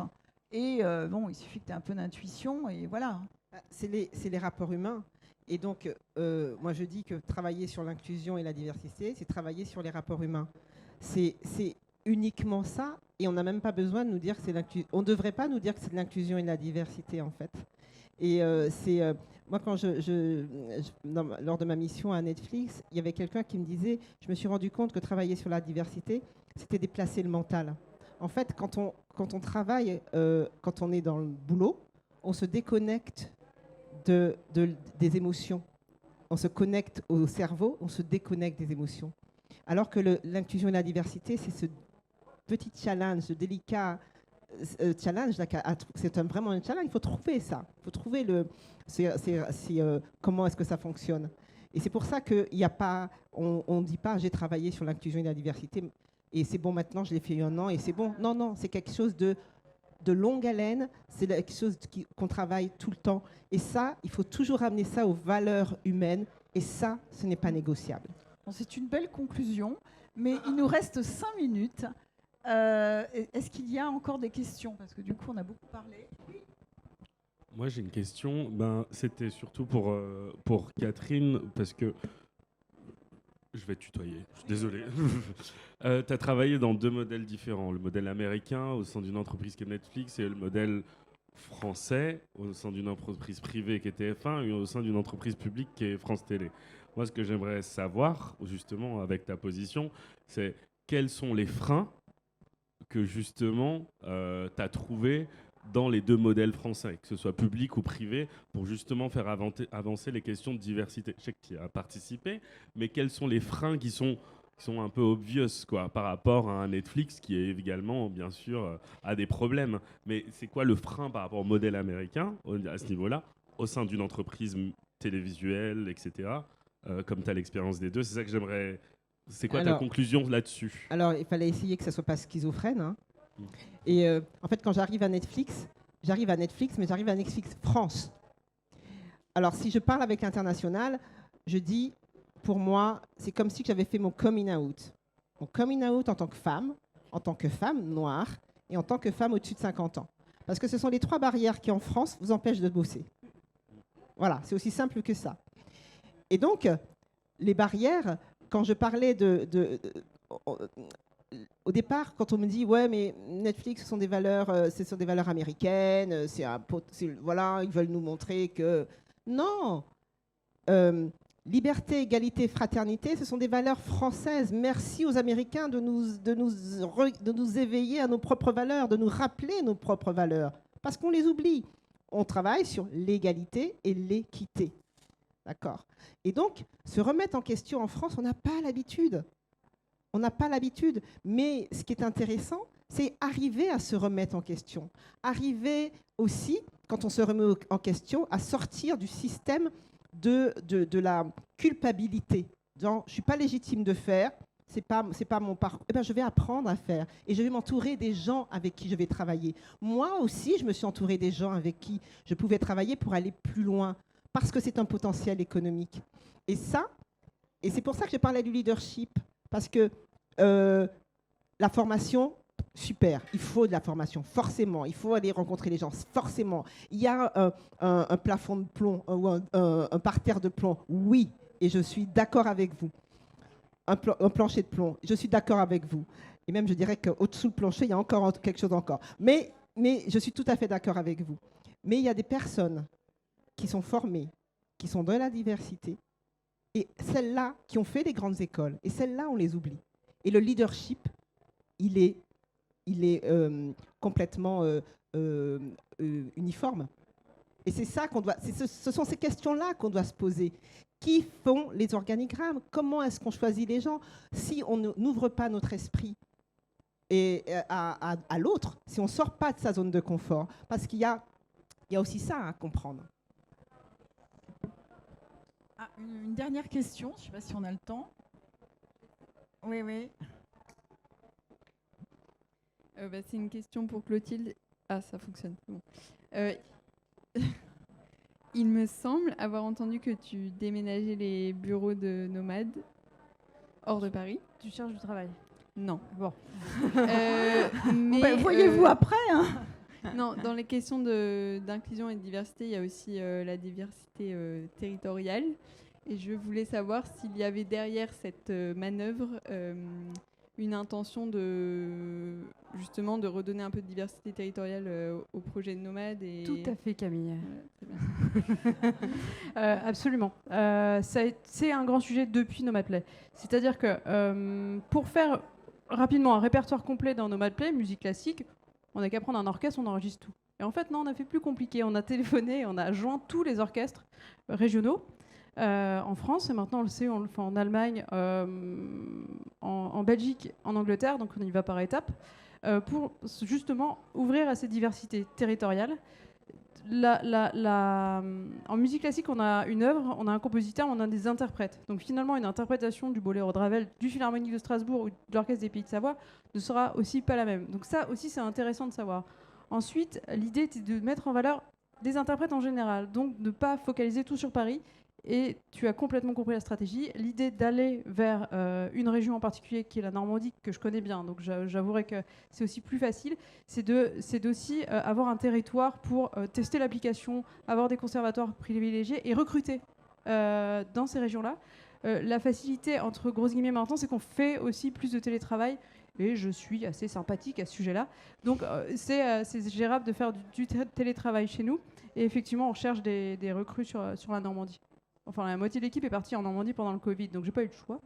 A: Et bon, il suffit que tu aies un peu d'intuition, et voilà.
B: C'est les rapports humains. Et donc, moi, je dis que travailler sur l'inclusion et la diversité, c'est travailler sur les rapports humains. C'est uniquement ça, et on n'a même pas besoin de nous dire que c'est l'inclusion. On ne devrait pas nous dire que c'est de l'inclusion et de la diversité, en fait. Et moi, quand lors de ma mission à Netflix, il y avait quelqu'un qui me disait, je me suis rendu compte que travailler sur la diversité, c'était déplacer le mental. En fait, quand on travaille, quand on est dans le boulot, on se déconnecte des émotions. On se connecte au cerveau, on se déconnecte des émotions. Alors que l'inclusion et la diversité, c'est ce petit challenge, ce délicat challenge. C'est vraiment un challenge, il faut trouver ça. Il faut trouver comment est-ce que ça fonctionne. Et c'est pour ça qu'il n'y a pas, on ne dit pas j'ai travaillé sur l'inclusion et la diversité et c'est bon maintenant, je l'ai fait 1 an et c'est bon. Non, c'est quelque chose de longue haleine, c'est quelque chose qu'on travaille tout le temps. Et ça, il faut toujours ramener ça aux valeurs humaines. Et ça, ce n'est pas négociable.
A: Bon, c'est une belle conclusion, mais il nous reste 5 minutes. Est-ce qu'il y a encore des questions? Parce que du coup, on a beaucoup parlé. Oui.
F: Moi, j'ai une question. C'était surtout pour Catherine, parce que... Je vais te tutoyer, je suis désolé. Tu as travaillé dans 2 modèles différents. Le modèle américain au sein d'une entreprise qui est Netflix et le modèle français au sein d'une entreprise privée qui est TF1 et au sein d'une entreprise publique qui est France Télé. Moi, ce que j'aimerais savoir, justement, avec ta position, c'est quels sont les freins que, justement, tu as trouvés dans les 2 modèles français, que ce soit public ou privé, pour justement faire avancer les questions de diversité. Je sais que tu as participé, mais quels sont les freins qui sont un peu obvious par rapport à un Netflix qui est également, bien sûr, a des problèmes. Mais c'est quoi le frein par rapport au modèle américain, à ce niveau-là, au sein d'une entreprise télévisuelle, etc. Comme tu as l'expérience des 2, c'est ça que j'aimerais... C'est quoi ta conclusion là-dessus? Alors,
B: il fallait essayer que ça ne soit pas schizophrène, hein. Et en fait, quand j'arrive à Netflix, mais j'arrive à Netflix France. Alors, si je parle avec l'international, je dis, pour moi, c'est comme si j'avais fait mon coming out. Mon coming out en tant que femme noire et en tant que femme au-dessus de 50 ans. Parce que ce sont les 3 barrières qui, en France, vous empêchent de bosser. Voilà, c'est aussi simple que ça. Et donc, les barrières, quand je parlais au départ, quand on me dit ouais, mais Netflix, ce sont des valeurs américaines, voilà, ils veulent nous montrer que non. Liberté, égalité, fraternité, ce sont des valeurs françaises. Merci aux Américains de nous éveiller à nos propres valeurs, de nous rappeler nos propres valeurs, parce qu'on les oublie. On travaille sur l'égalité et l'équité, d'accord. Et donc, se remettre en question en France, on n'a pas l'habitude. On n'a pas l'habitude, mais ce qui est intéressant, c'est arriver à se remettre en question. Arriver aussi, quand on se remet en question, à sortir du système de la culpabilité. Genre, je ne suis pas légitime de faire, c'est pas mon parcours. Eh ben, je vais apprendre à faire et je vais m'entourer des gens avec qui je vais travailler. Moi aussi, je me suis entourée des gens avec qui je pouvais travailler pour aller plus loin, parce que c'est un potentiel économique. Et c'est pour ça que je parlais du leadership. Parce que la formation, super, il faut de la formation, forcément. Il faut aller rencontrer les gens, forcément. Il y a un plafond de plomb ou un parterre de plomb, oui, et je suis d'accord avec vous. un plancher de plomb. Je suis d'accord avec vous. Et même, je dirais qu'au-dessous du plancher, il y a encore quelque chose encore. Mais je suis tout à fait d'accord avec vous. Mais il y a des personnes qui sont formées, qui sont dans la diversité, et celles-là qui ont fait des grandes écoles, et celles-là, on les oublie. Et le leadership, il est complètement uniforme. Et c'est ça qu'on doit. Ce sont ces questions-là qu'on doit se poser. Qui font les organigrammes? Comment est-ce qu'on choisit les gens? Si on n'ouvre pas notre esprit à l'autre, si on ne sort pas de sa zone de confort, parce qu'il y a aussi ça à comprendre.
A: Ah, une dernière question, je ne sais pas si on a le temps. Oui, oui.
G: C'est une question pour Clotilde. Ah, ça fonctionne. Bon. Il me semble avoir entendu que tu déménageais les bureaux de Nomade hors de Paris.
D: Tu cherches du travail?
G: Non.
D: Bon.
G: Mais
A: voyez-vous après, hein.
G: Non, dans les questions d'inclusion et de diversité, il y a aussi la diversité territoriale. Et je voulais savoir s'il y avait derrière cette manœuvre une intention justement de redonner un peu de diversité territoriale au projet de Nomade.
D: Tout à fait, Camille.
G: Voilà,
D: absolument. C'est un grand sujet depuis Nomad Play. C'est-à-dire que pour faire rapidement un répertoire complet dans Nomad Play, musique classique, on n'a qu'à prendre un orchestre, on enregistre tout. Et en fait, non, on a fait plus compliqué. On a téléphoné, on a joint tous les orchestres régionaux en France, et maintenant on le sait, on le fait en Allemagne, en Belgique, en Angleterre, donc on y va par étapes, pour justement ouvrir à ces diversités territoriales. En musique classique, on a une œuvre, on a un compositeur, on a des interprètes. Donc finalement, une interprétation du Boléro de Ravel, du Philharmonique de Strasbourg ou de l'Orchestre des Pays de Savoie ne sera aussi pas la même. Donc ça aussi, c'est intéressant de savoir. Ensuite, l'idée était de mettre en valeur des interprètes en général, donc de ne pas focaliser tout sur Paris. Et tu as complètement compris la stratégie. L'idée d'aller vers une région en particulier, qui est la Normandie, que je connais bien, donc j'avouerai que c'est aussi plus facile, c'est d'aussi avoir un territoire pour tester l'application, avoir des conservatoires privilégiés et recruter dans ces régions-là. La facilité, entre grosses guillemets maintenant, c'est qu'on fait aussi plus de télétravail. Et je suis assez sympathique à ce sujet-là. Donc c'est gérable de faire du télétravail chez nous. Et effectivement, on cherche des recrues sur la Normandie. Enfin, la moitié de l'équipe est partie en Normandie pendant le Covid, donc j'ai pas eu le choix.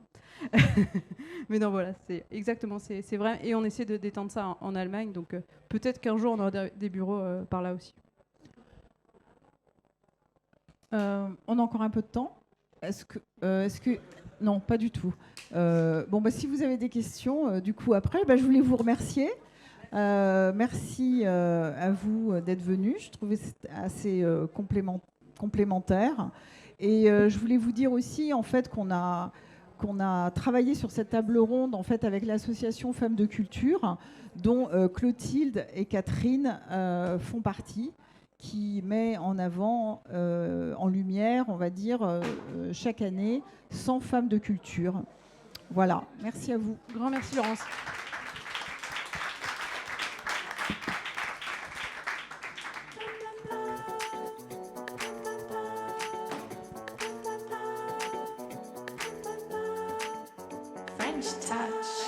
D: Mais non, voilà, c'est exactement, c'est vrai. Et on essaie de d'étendre ça en Allemagne, donc peut-être qu'un jour on aura des bureaux par là aussi.
A: On a encore un peu de temps. Est-ce que non, pas du tout. Si vous avez des questions, du coup après, je voulais vous remercier. Merci à vous d'être venus. Je trouvais que c'était assez complémentaire. Et je voulais vous dire aussi en fait qu'on a travaillé sur cette table ronde en fait avec l'association Femmes de Culture, dont Clotilde et Catherine font partie, qui met en avant, en lumière, on va dire, chaque année 100 femmes de culture. Voilà, merci à vous.
D: Grand merci Laurence.
H: French touch.